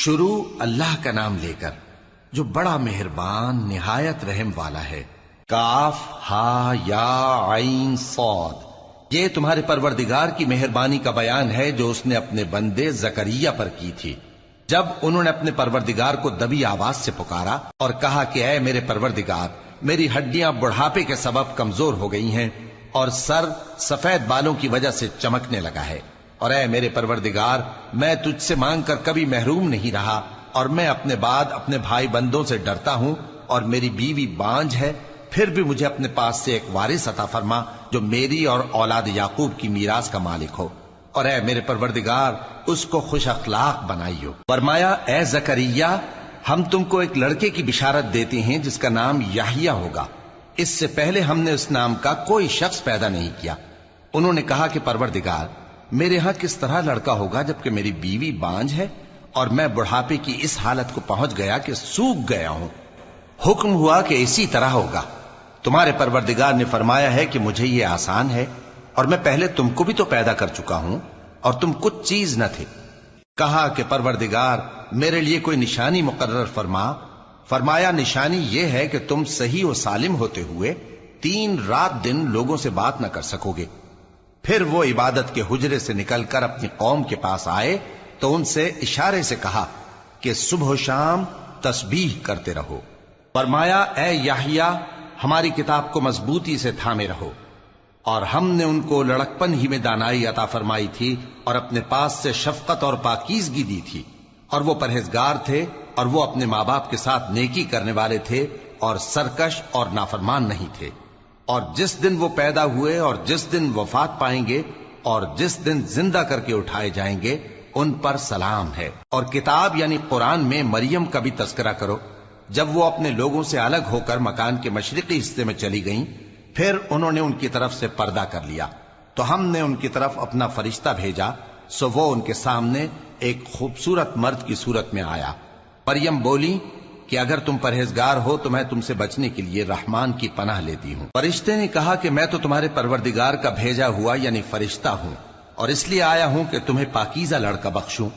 شروع اللہ کا نام لے کر جو بڑا مہربان نہایت رحم والا ہے۔ کاف ہا یا عین صاد، یہ تمہارے پروردگار کی مہربانی کا بیان ہے جو اس نے اپنے بندے زکریا پر کی تھی جب انہوں نے اپنے پروردگار کو دبی آواز سے پکارا اور کہا کہ اے میرے پروردگار، میری ہڈیاں بڑھاپے کے سبب کمزور ہو گئی ہیں اور سر سفید بالوں کی وجہ سے چمکنے لگا ہے، اور اے میرے پروردگار، میں تجھ سے مانگ کر کبھی محروم نہیں رہا، اور میں اپنے بعد اپنے بھائی بندوں سے ڈرتا ہوں، اور میری بیوی بانجھ ہے، پھر بھی مجھے اپنے پاس سے ایک وارث عطا فرما جو میری اور اولاد یعقوب کی میراث کا مالک ہو، اور اے میرے پروردگار اس کو خوش اخلاق بنائیو۔ فرمایا اے زکریا، ہم تم کو ایک لڑکے کی بشارت دیتے ہیں جس کا نام یحییٰ ہوگا، اس سے پہلے ہم نے اس نام کا کوئی شخص پیدا نہیں کیا۔ انہوں نے کہا کہ پروردگار، میرے ہاں کس طرح لڑکا ہوگا جبکہ میری بیوی بانجھ ہے اور میں بڑھاپے کی اس حالت کو پہنچ گیا کہ سوکھ گیا ہوں۔ حکم ہوا کہ اسی طرح ہوگا۔ تمہارے پروردگار نے فرمایا ہے کہ مجھے یہ آسان ہے، اور میں پہلے تم کو بھی تو پیدا کر چکا ہوں اور تم کچھ چیز نہ تھے۔ کہا کہ پروردگار میرے لیے کوئی نشانی مقرر فرما۔ فرمایا نشانی یہ ہے کہ تم صحیح و سالم ہوتے ہوئے 3 رات دن لوگوں سے بات نہ کر سکو گے۔ پھر وہ عبادت کے حجرے سے نکل کر اپنی قوم کے پاس آئے تو ان سے اشارے سے کہا کہ صبح و شام تسبیح کرتے رہو۔ فرمایا اے یحییٰ، ہماری کتاب کو مضبوطی سے تھامے رہو، اور ہم نے ان کو لڑکپن ہی میں دانائی عطا فرمائی تھی اور اپنے پاس سے شفقت اور پاکیزگی دی تھی، اور وہ پرہیزگار تھے اور وہ اپنے ماں باپ کے ساتھ نیکی کرنے والے تھے اور سرکش اور نافرمان نہیں تھے۔ اور جس دن وہ پیدا ہوئے اور جس دن وفات پائیں گے اور جس دن زندہ کر کے اٹھائے جائیں گے ان پر سلام ہے۔ اور کتاب یعنی قرآن میں مریم کا بھی تذکرہ کرو، جب وہ اپنے لوگوں سے الگ ہو کر مکان کے مشرقی حصے میں چلی گئیں، پھر انہوں نے ان کی طرف سے پردہ کر لیا تو ہم نے ان کی طرف اپنا فرشتہ بھیجا، سو وہ ان کے سامنے ایک خوبصورت مرد کی صورت میں آیا۔ مریم بولی کہ اگر تم پرہیزگار ہو تو میں تم سے بچنے کے لیے رحمان کی پناہ لیتی ہوں۔ فرشتے نے کہا کہ میں تو تمہارے پروردگار کا بھیجا ہوا یعنی فرشتہ ہوں، اور اس لیے آیا ہوں کہ تمہیں پاکیزہ لڑکا بخشوں۔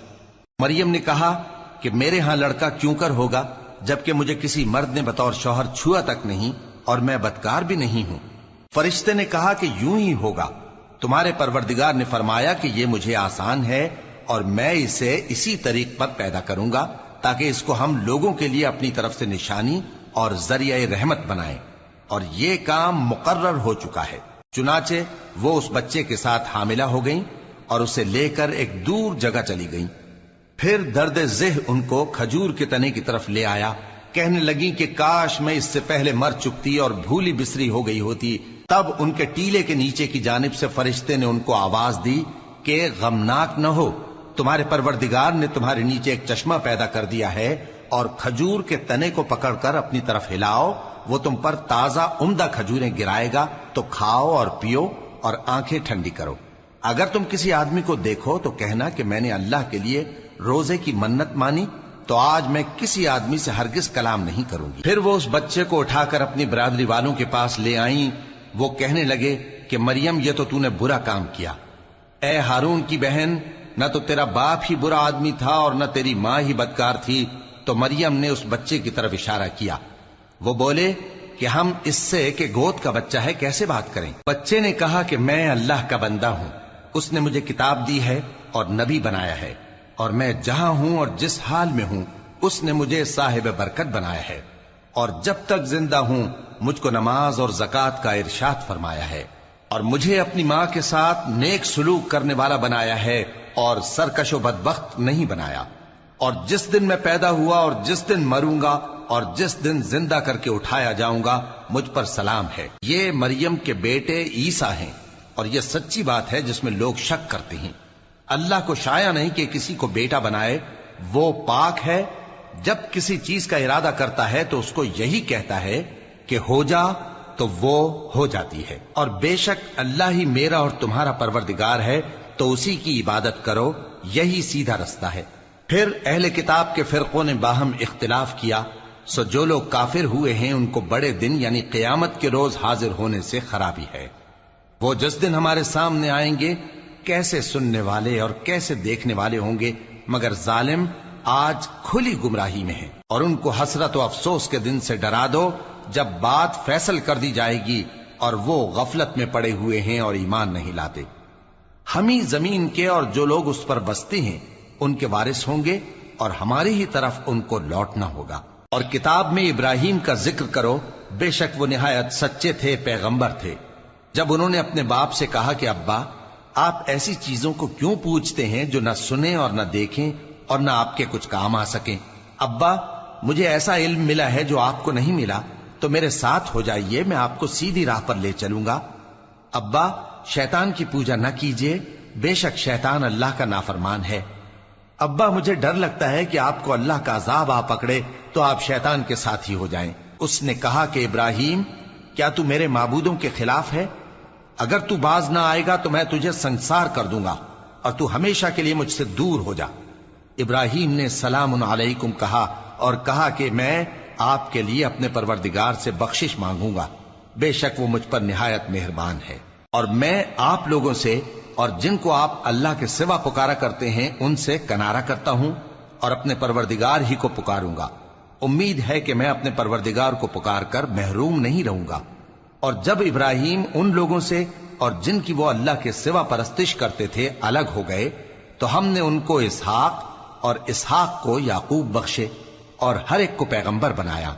مریم نے کہا کہ میرے ہاں لڑکا کیوں کر ہوگا جبکہ مجھے کسی مرد نے بطور شوہر چھوا تک نہیں اور میں بدکار بھی نہیں ہوں۔ فرشتے نے کہا کہ یوں ہی ہوگا، تمہارے پروردگار نے فرمایا کہ یہ مجھے آسان ہے اور میں اسے اسی طریق پر پیدا کروں گا تاکہ اس کو ہم لوگوں کے لیے اپنی طرف سے نشانی اور ذریعہ رحمت بنائیں، اور یہ کام مقرر ہو چکا ہے۔ چنانچہ وہ اس بچے کے ساتھ حاملہ ہو گئیں اور اسے لے کر ایک دور جگہ چلی گئیں۔ پھر درد ذہ ان کو کھجور کے تنے کی طرف لے آیا، کہنے لگیں کہ کاش میں اس سے پہلے مر چکتی اور بھولی بسری ہو گئی ہوتی۔ تب ان کے ٹیلے کے نیچے کی جانب سے فرشتے نے ان کو آواز دی کہ غمناک نہ ہو، تمہارے پروردگار نے تمہارے نیچے ایک چشمہ پیدا کر دیا ہے، اور کھجور کے تنے کو پکڑ کر اپنی طرف ہلاؤ، وہ تم پر تازہ عمدہ کھجوریں گرائے گا، تو کھاؤ اور پیو اور آنکھیں ٹھنڈی کرو۔ اگر تم کسی آدمی کو دیکھو تو کہنا کہ میں نے اللہ کے لیے روزے کی منت مانی، تو آج میں کسی آدمی سے ہرگز کلام نہیں کروں گی۔ پھر وہ اس بچے کو اٹھا کر اپنی برادری والوں کے پاس لے آئیں۔ وہ کہنے لگے کہ مریم یہ تو نے برا کام کیا، اے ہارون کی بہن، نہ تو تیرا باپ ہی برا آدمی تھا اور نہ تیری ماں ہی بدکار تھی۔ تو مریم نے اس بچے کی طرف اشارہ کیا۔ وہ بولے کہ ہم اس سے کہ گود کا بچہ ہے کیسے بات کریں؟ بچے نے کہا کہ میں اللہ کا بندہ ہوں، اس نے مجھے کتاب دی ہے اور نبی بنایا ہے، اور میں جہاں ہوں اور جس حال میں ہوں اس نے مجھے صاحب برکت بنایا ہے، اور جب تک زندہ ہوں مجھ کو نماز اور زکوٰۃ کا ارشاد فرمایا ہے، اور مجھے اپنی ماں کے ساتھ نیک سلوک کرنے والا بنایا ہے اور سرکش و بدبخت نہیں بنایا، اور جس دن میں پیدا ہوا اور جس دن مروں گا اور جس دن زندہ کر کے اٹھایا جاؤں گا مجھ پر سلام ہے۔ یہ مریم کے بیٹے عیسیٰ ہیں، اور یہ سچی بات ہے جس میں لوگ شک کرتے ہیں۔ اللہ کو شایع نہیں کہ کسی کو بیٹا بنائے، وہ پاک ہے، جب کسی چیز کا ارادہ کرتا ہے تو اس کو یہی کہتا ہے کہ ہو جا تو وہ ہو جاتی ہے، اور بے شک اللہ ہی میرا اور تمہارا پروردگار ہے، تو اسی کی عبادت کرو، یہی سیدھا رستہ ہے۔ پھر اہل کتاب کے فرقوں نے باہم اختلاف کیا، سو جو لوگ کافر ہوئے ہیں ان کو بڑے دن یعنی قیامت کے روز حاضر ہونے سے خرابی ہے۔ وہ جس دن ہمارے سامنے آئیں گے کیسے سننے والے اور کیسے دیکھنے والے ہوں گے، مگر ظالم آج کھلی گمراہی میں ہیں، اور ان کو حسرت و افسوس کے دن سے ڈرا دو جب بات فیصل کر دی جائے گی اور وہ غفلت میں پڑے ہوئے ہیں اور ایمان نہیں لاتے۔ ہم ہی زمین کے اور جو لوگ اس پر بستے ہیں ان کے وارث ہوں گے، اور ہماری ہی طرف ان کو لوٹنا ہوگا۔ اور کتاب میں ابراہیم کا ذکر کرو، بے شک وہ نہایت سچے تھے، پیغمبر تھے۔ جب انہوں نے اپنے باپ سے کہا کہ ابا، آپ ایسی چیزوں کو کیوں پوچھتے ہیں جو نہ سنیں اور نہ دیکھیں اور نہ آپ کے کچھ کام آ سکیں؟ ابا، مجھے ایسا علم ملا ہے جو آپ کو نہیں ملا، تو میرے ساتھ ہو جائیے، میں آپ کو سیدھی راہ پر لے چلوں گا۔ ابا، شیطان کی پوجا نہ کیجیے، بے شک شیطان اللہ کا نافرمان ہے۔ ابا، مجھے ڈر لگتا ہے کہ آپ کو اللہ کا عذاب آ پکڑے تو آپ شیطان کے ساتھی ہو جائیں۔ اس نے کہا کہ ابراہیم، کیا تو میرے معبودوں کے خلاف ہے؟ اگر تو باز نہ آئے گا تو میں تجھے سنسار کر دوں گا اور تو ہمیشہ کے لیے مجھ سے دور ہو جا۔ ابراہیم نے سلام علیکم کہا اور کہا کہ میں آپ کے لیے اپنے پروردگار سے بخشش مانگوں گا، بے شک وہ مجھ پر نہایت مہربان ہے۔ اور میں آپ لوگوں سے اور جن کو آپ اللہ کے سوا پکارا کرتے ہیں ان سے کنارہ کرتا ہوں اور اپنے پروردگار ہی کو پکاروں گا۔ امید ہے کہ میں اپنے پروردگار کو پکار کر محروم نہیں رہوں گا۔ اور جب ابراہیم ان لوگوں سے اور جن کی وہ اللہ کے سوا پرستش کرتے تھے الگ ہو گئے تو ہم نے ان کو اسحاق اور اسحاق کو یعقوب بخشے اور ہر ایک کو پیغمبر بنایا،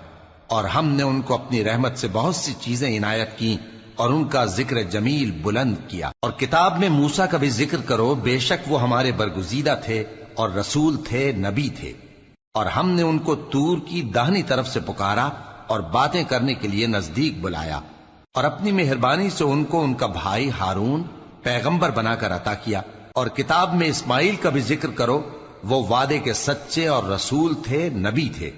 اور ہم نے ان کو اپنی رحمت سے بہت سی چیزیں عنایت کی اور ان کا ذکر جمیل بلند کیا۔ اور کتاب میں موسیٰ کا بھی ذکر کرو، بے شک وہ ہمارے برگزیدہ تھے اور رسول تھے، نبی تھے، اور ہم نے ان کو طور کی داہنی طرف سے پکارا اور باتیں کرنے کے لیے نزدیک بلایا، اور اپنی مہربانی سے ان کو ان کا بھائی ہارون پیغمبر بنا کر عطا کیا۔ اور کتاب میں اسماعیل کا بھی ذکر کرو، وہ وعدے کے سچے اور رسول تھے، نبی تھے،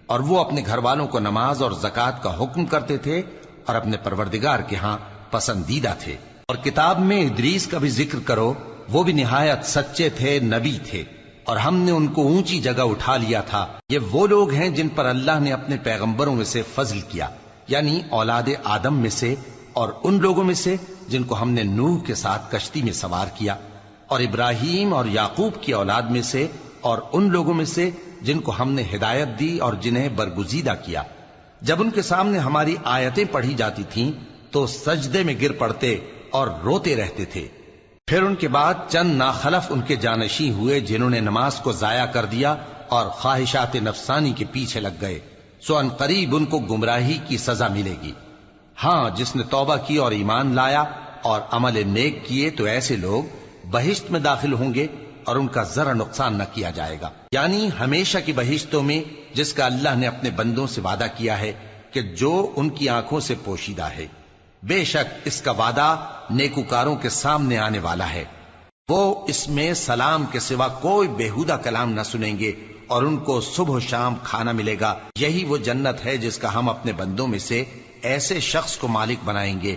اور وہ اپنے گھر والوں کو نماز اور زکوٰۃ کا حکم کرتے تھے اور اپنے پروردگار کے ہاں پسندیدہ تھے۔ اور کتاب میں ادریس کا بھی ذکر کرو، وہ بھی نہایت سچے تھے، نبی تھے، اور ہم نے ان کو اونچی جگہ اٹھا لیا تھا۔ یہ وہ لوگ ہیں جن پر اللہ نے اپنے پیغمبروں میں سے فضل کیا، یعنی اولاد آدم میں سے، اور ان لوگوں میں سے جن کو ہم نے نوح کے ساتھ کشتی میں سوار کیا، اور ابراہیم اور یعقوب کی اولاد میں سے، اور ان لوگوں میں سے جن کو ہم نے ہدایت دی اور جنہیں برگزیدہ کیا۔ جب ان کے سامنے ہماری آیتیں پڑھی جاتی تھیں تو سجدے میں گر پڑتے اور روتے رہتے تھے۔ پھر ان کے بعد چند ناخلف ان کے جانشیں ہوئے جنہوں نے نماز کو ضائع کر دیا اور خواہشات نفسانی کے پیچھے لگ گئے، سو ان قریب ان کو گمراہی کی سزا ملے گی۔ ہاں، جس نے توبہ کی اور ایمان لایا اور عمل نیک کیے تو ایسے لوگ بہشت میں داخل ہوں گے اور ان کا ذرا نقصان نہ کیا جائے گا، یعنی ہمیشہ کی بہشتوں میں، جس کا اللہ نے اپنے بندوں سے وعدہ کیا ہے کہ جو ان کی آنکھوں سے پوشیدہ ہے۔ بے شک اس کا وعدہ نیکوکاروں کے سامنے آنے والا ہے، وہ اس میں سلام کے سوا کوئی بیہودہ کلام نہ سنیں گے اور ان کو صبح و شام کھانا ملے گا۔ یہی وہ جنت ہے جس کا ہم اپنے بندوں میں سے ایسے شخص کو مالک بنائیں گے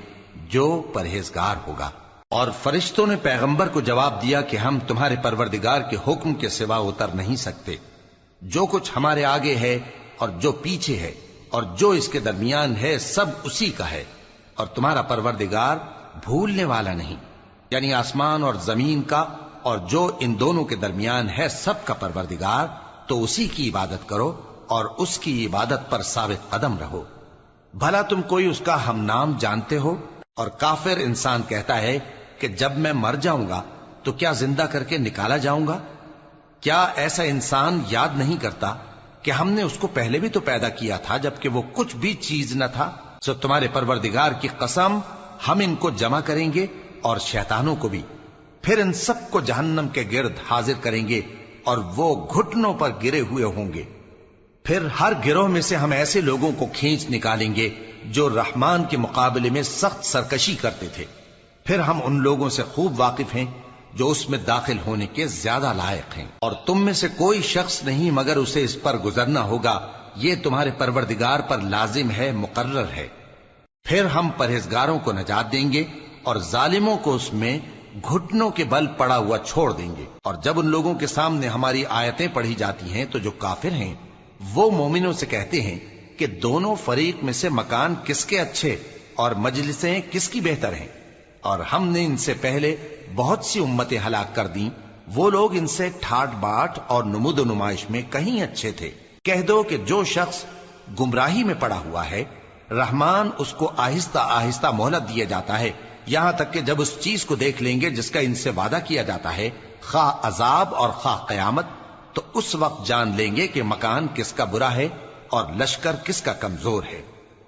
جو پرہیزگار ہوگا۔ اور فرشتوں نے پیغمبر کو جواب دیا کہ ہم تمہارے پروردگار کے حکم کے سوا اتر نہیں سکتے، جو کچھ ہمارے آگے ہے اور جو پیچھے ہے اور جو اس کے درمیان ہے سب اسی کا ہے، اور تمہارا پروردگار بھولنے والا نہیں، یعنی آسمان اور زمین کا اور جو ان دونوں کے درمیان ہے سب کا پروردگار، تو اسی کی عبادت کرو اور اس کی عبادت پر ثابت قدم رہو۔ بھلا تم کوئی اس کا ہم نام جانتے ہو؟ اور کافر انسان کہتا ہے کہ جب میں مر جاؤں گا تو کیا زندہ کر کے نکالا جاؤں گا؟ کیا ایسا انسان یاد نہیں کرتا کہ ہم نے اس کو پہلے بھی تو پیدا کیا تھا جبکہ وہ کچھ بھی چیز نہ تھا؟ سو تمہارے پروردگار کی قسم، ہم ان کو جمع کریں گے اور شیطانوں کو بھی، پھر ان سب کو جہنم کے گرد حاضر کریں گے اور وہ گھٹنوں پر گرے ہوئے ہوں گے۔ پھر ہر گروہ میں سے ہم ایسے لوگوں کو کھینچ نکالیں گے جو رحمان کے مقابلے میں سخت سرکشی کرتے تھے، پھر ہم ان لوگوں سے خوب واقف ہیں جو اس میں داخل ہونے کے زیادہ لائق ہیں، اور تم میں سے کوئی شخص نہیں مگر اسے اس پر گزرنا ہوگا، یہ تمہارے پروردگار پر لازم ہے، مقرر ہے۔ پھر ہم پرہیزگاروں کو نجات دیں گے اور ظالموں کو اس میں گھٹنوں کے بل پڑا ہوا چھوڑ دیں گے۔ اور جب ان لوگوں کے سامنے ہماری آیتیں پڑھی جاتی ہیں تو جو کافر ہیں وہ مومنوں سے کہتے ہیں کہ دونوں فریق میں سے مکان کس کے اچھے اور مجلسیں کس کی بہتر ہیں، اور ہم نے ان سے پہلے بہت سی امتیں ہلاک کر دیں وہ لوگ ان سے ٹھاٹ باٹ اور نمود و نمائش میں کہیں اچھے تھے۔ کہہ دو کہ جو شخص گمراہی میں پڑا ہوا ہے، رحمان اس کو آہستہ آہستہ مہلت دیا جاتا ہے، یہاں تک کہ جب اس چیز کو دیکھ لیں گے جس کا ان سے وعدہ کیا جاتا ہے، خواہ عذاب اور خواہ قیامت، تو اس وقت جان لیں گے کہ مکان کس کا برا ہے اور لشکر کس کا کمزور ہے۔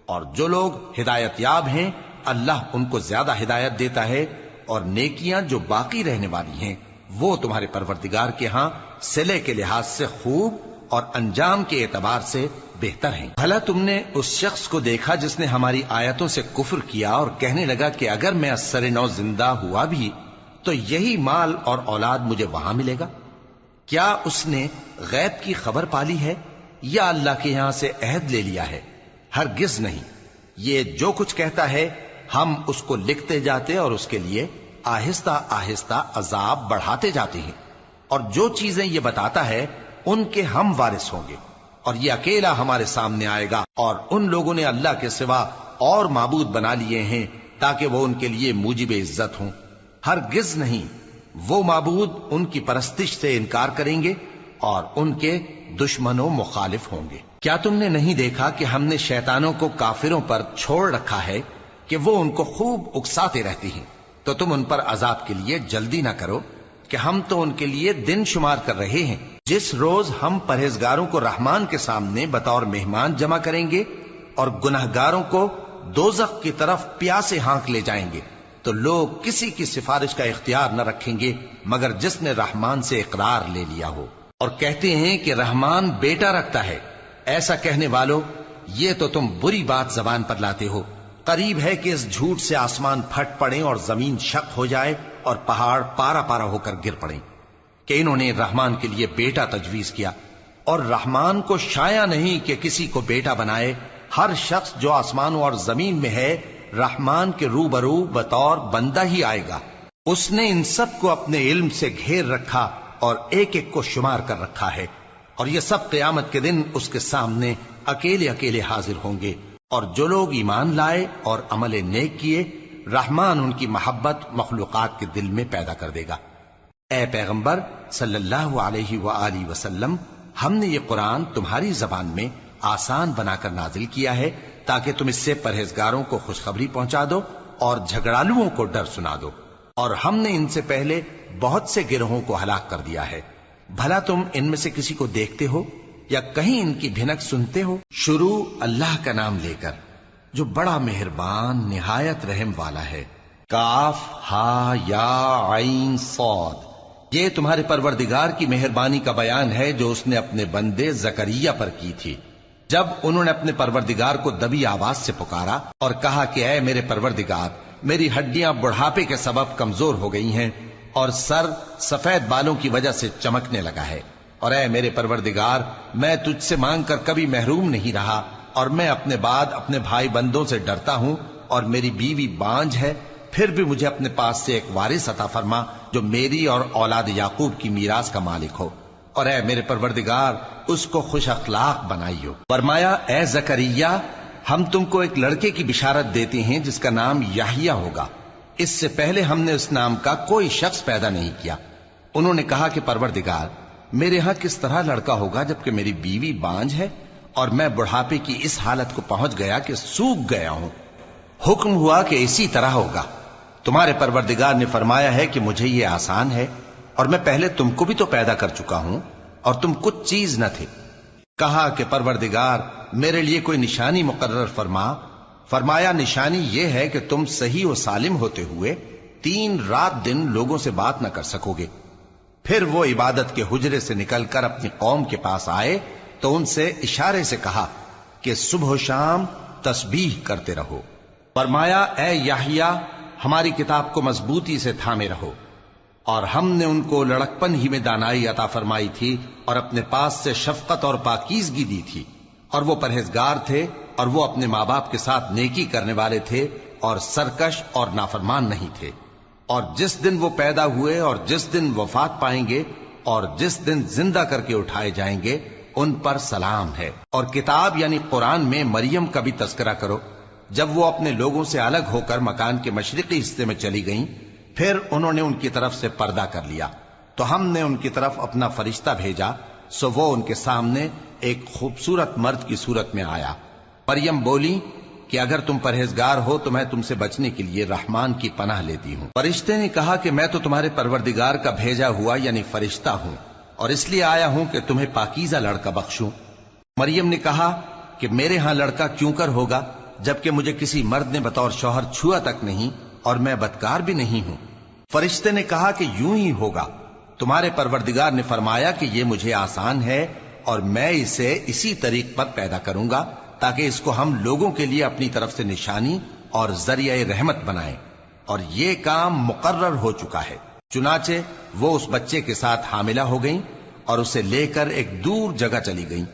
اور جو لوگ ہدایت یاب ہیں، اللہ ان کو زیادہ ہدایت دیتا ہے، اور نیکیاں جو باقی رہنے والی ہیں وہ تمہارے پروردگار کے ہاں صلے کے لحاظ سے خوب اور انجام کے اعتبار سے بہتر ہیں۔ بھلا تم نے اس شخص کو دیکھا جس نے ہماری آیتوں سے کفر کیا اور کہنے لگا کہ اگر میں اثر نو زندہ ہوا بھی تو یہی مال اور اولاد مجھے وہاں ملے گا؟ کیا اس نے غیب کی خبر پالی ہے یا اللہ کے یہاں سے عہد لے لیا ہے؟ ہرگز نہیں۔ یہ جو کچھ کہتا ہے ہم اس کو لکھتے جاتے اور اس کے لیے آہستہ آہستہ عذاب بڑھاتے جاتے ہیں، اور جو چیزیں یہ بتاتا ہے ان کے ہم وارث ہوں گے، اور یہ اکیلا ہمارے سامنے آئے گا، اور ان لوگوں نے اللہ کے سوا اور معبود بنا لیے ہیں تاکہ وہ ان کے لیے موجب عزت ہوں۔ ہرگز نہیں، وہ معبود ان کی پرستش سے انکار کریں گے اور ان کے دشمن و مخالف ہوں گے۔ کیا تم نے نہیں دیکھا کہ ہم نے شیطانوں کو کافروں پر چھوڑ رکھا ہے کہ وہ ان کو خوب اکساتے رہتی ہیں؟ تو تم ان پر عذاب کے لیے جلدی نہ کرو کہ ہم تو ان کے لیے دن شمار کر رہے ہیں۔ جس روز ہم پرہیزگاروں کو رحمان کے سامنے بطور مہمان جمع کریں گے اور گناہگاروں کو دوزخ کی طرف پیاسے ہانک لے جائیں گے، تو لوگ کسی کی سفارش کا اختیار نہ رکھیں گے مگر جس نے رحمان سے اقرار لے لیا ہو، اور کہتے ہیں کہ رحمان بیٹا رکھتا ہے۔ ایسا کہنے والوں، یہ تو تم بری بات زبان پر لاتے ہو۔ قریب ہے کہ اس جھوٹ سے آسمان پھٹ پڑیں اور زمین شق ہو جائے اور پہاڑ پارا پارا ہو کر گر پڑیں کہ انہوں نے رحمان کے لیے بیٹا تجویز کیا، اور رحمان کو شایع نہیں کہ کسی کو بیٹا بنائے۔ ہر شخص جو آسمانوں اور زمین میں ہے رحمان کے روبرو بطور بندہ ہی آئے گا۔ اس نے ان سب کو اپنے علم سے گھیر رکھا اور ایک ایک کو شمار کر رکھا ہے، اور یہ سب قیامت کے دن اس کے سامنے اکیلے اکیلے حاضر ہوں گے۔ اور جو لوگ ایمان لائے اور عمل نیک کیے، رحمان ان کی محبت مخلوقات کے دل میں پیدا کر دے گا۔ اے پیغمبر صلی اللہ علیہ وآلہ وسلم، ہم نے یہ قرآن تمہاری زبان میں آسان بنا کر نازل کیا ہے تاکہ تم اس سے پرہیزگاروں کو خوشخبری پہنچا دو اور جھگڑالوؤں کو ڈر سنا دو، اور ہم نے ان سے پہلے بہت سے گروہوں کو ہلاک کر دیا ہے۔ بھلا تم ان میں سے کسی کو دیکھتے ہو یا کہیں ان کی بھنک سنتے ہو؟ شروع اللہ کا نام لے کر جو بڑا مہربان نہایت رحم والا ہے۔ کاف ہا یا عین صاد، یہ تمہارے پروردگار کی مہربانی کا بیان ہے جو اس نے اپنے بندے زکریا پر کی تھی، جب انہوں نے اپنے پروردگار کو دبی آواز سے پکارا اور کہا کہ اے میرے پروردگار، میری ہڈیاں بڑھاپے کے سبب کمزور ہو گئی ہیں اور سر سفید بالوں کی وجہ سے چمکنے لگا ہے، اور اے میرے پروردگار، میں تجھ سے مانگ کر کبھی محروم نہیں رہا، اور میں اپنے بعد اپنے بھائی بندوں سے ڈرتا ہوں، اور میری بیوی بانجھ ہے، پھر بھی مجھے اپنے پاس سے ایک وارث عطا فرما جو میری اور اولاد یعقوب کی میراث کا مالک ہو، اور اے میرے پروردگار اس کو خوش اخلاق بنائیو۔ فرمایا اے زکریا، ہم تم کو ایک لڑکے کی بشارت دیتے ہیں جس کا نام یحییٰ ہوگا، اس سے پہلے ہم نے اس نام کا کوئی شخص پیدا نہیں کیا۔ انہوں نے کہا کہ پروردگار، میرے ہاں کس طرح لڑکا ہوگا جبکہ میری بیوی بانجھ ہے اور میں بڑھاپے کی اس حالت کو پہنچ گیا کہ سوکھ گیا ہوں؟ حکم ہوا کہ اسی طرح ہوگا۔ تمہارے پروردگار نے فرمایا ہے کہ مجھے یہ آسان ہے، اور میں پہلے تم کو بھی تو پیدا کر چکا ہوں اور تم کچھ چیز نہ تھے۔ کہا کہ پروردگار میرے لیے کوئی نشانی مقرر فرما۔ فرمایا نشانی یہ ہے کہ تم صحیح و سالم ہوتے ہوئے 3 رات دن لوگوں سے بات نہ کر سکو گے۔ پھر وہ عبادت کے حجرے سے نکل کر اپنی قوم کے پاس آئے تو ان سے اشارے سے کہا کہ صبح و شام تسبیح کرتے رہو۔ فرمایا اے یحییٰ، ہماری کتاب کو مضبوطی سے تھامے رہو، اور ہم نے ان کو لڑکپن ہی میں دانائی عطا فرمائی تھی اور اپنے پاس سے شفقت اور پاکیزگی دی تھی، اور وہ پرہیزگار تھے اور وہ اپنے ماں باپ کے ساتھ نیکی کرنے والے تھے اور سرکش اور نافرمان نہیں تھے۔ اور جس دن وہ پیدا ہوئے اور جس دن وفات پائیں گے اور جس دن زندہ کر کے اٹھائے جائیں گے ان پر سلام ہے۔ اور کتاب یعنی قرآن میں مریم کا بھی تذکرہ کرو، جب وہ اپنے لوگوں سے الگ ہو کر مکان کے مشرقی حصے میں چلی گئیں، پھر انہوں نے ان کی طرف سے پردہ کر لیا، تو ہم نے ان کی طرف اپنا فرشتہ بھیجا، سو وہ ان کے سامنے ایک خوبصورت مرد کی صورت میں آیا۔ مریم بولی کہ اگر تم پرہیزگار ہو تو میں تم سے بچنے کے لیے رحمان کی پناہ لیتی ہوں۔ فرشتے نے کہا کہ میں تو تمہارے پروردگار کا بھیجا ہوا یعنی فرشتہ ہوں، اور اس لیے آیا ہوں کہ تمہیں پاکیزہ لڑکا بخشوں۔ مریم نے کہا کہ میرے ہاں لڑکا کیوں کر ہوگا، جبکہ مجھے کسی مرد نے بطور شوہر چھوا تک نہیں، اور میں بدکار بھی نہیں ہوں۔ فرشتے نے کہا کہ یوں ہی ہوگا، تمہارے پروردگار نے فرمایا کہ یہ مجھے آسان ہے، اور میں اسے اسی طریق پر پیدا کروں گا تاکہ اس کو ہم لوگوں کے لیے اپنی طرف سے نشانی اور ذریعہ رحمت بنائیں، اور یہ کام مقرر ہو چکا ہے۔ چنانچہ وہ اس بچے کے ساتھ حاملہ ہو گئیں اور اسے لے کر ایک دور جگہ چلی گئیں۔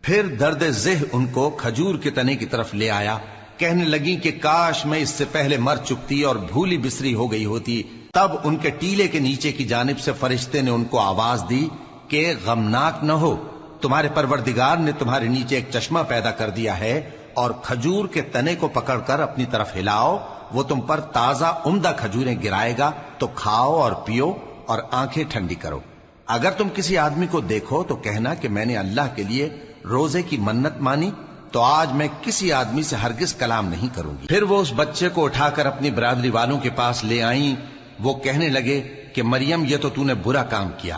پھر درد ذہ ان کو کھجور کے تنے کی طرف لے آیا، کہنے لگیں کہ کاش میں اس سے پہلے مر چکتی اور بھولی بسری ہو گئی ہوتی۔ تب ان کے ٹیلے کے نیچے کی جانب سے فرشتے نے ان کو آواز دی کہ غمناک نہ ہو، تمہارے پروردگار نے تمہارے نیچے ایک چشمہ پیدا کر دیا ہے، اور کھجور کے تنے کو پکڑ کر اپنی طرف ہلاؤ، وہ تم پر تازہ عمدہ کھجوریں گرائے گا، تو کھاؤ اور پیو اور آنکھیں ٹھنڈی کرو۔ اگر تم کسی آدمی کو دیکھو تو کہنا کہ میں نے اللہ کے لیے روزے کی منت مانی، تو آج میں کسی آدمی سے ہرگز کلام نہیں کروں گی۔ پھر وہ اس بچے کو اٹھا کر اپنی برادری والوں کے پاس لے آئیں۔ وہ کہنے لگے کہ مریم یہ تو نے برا کام کیا،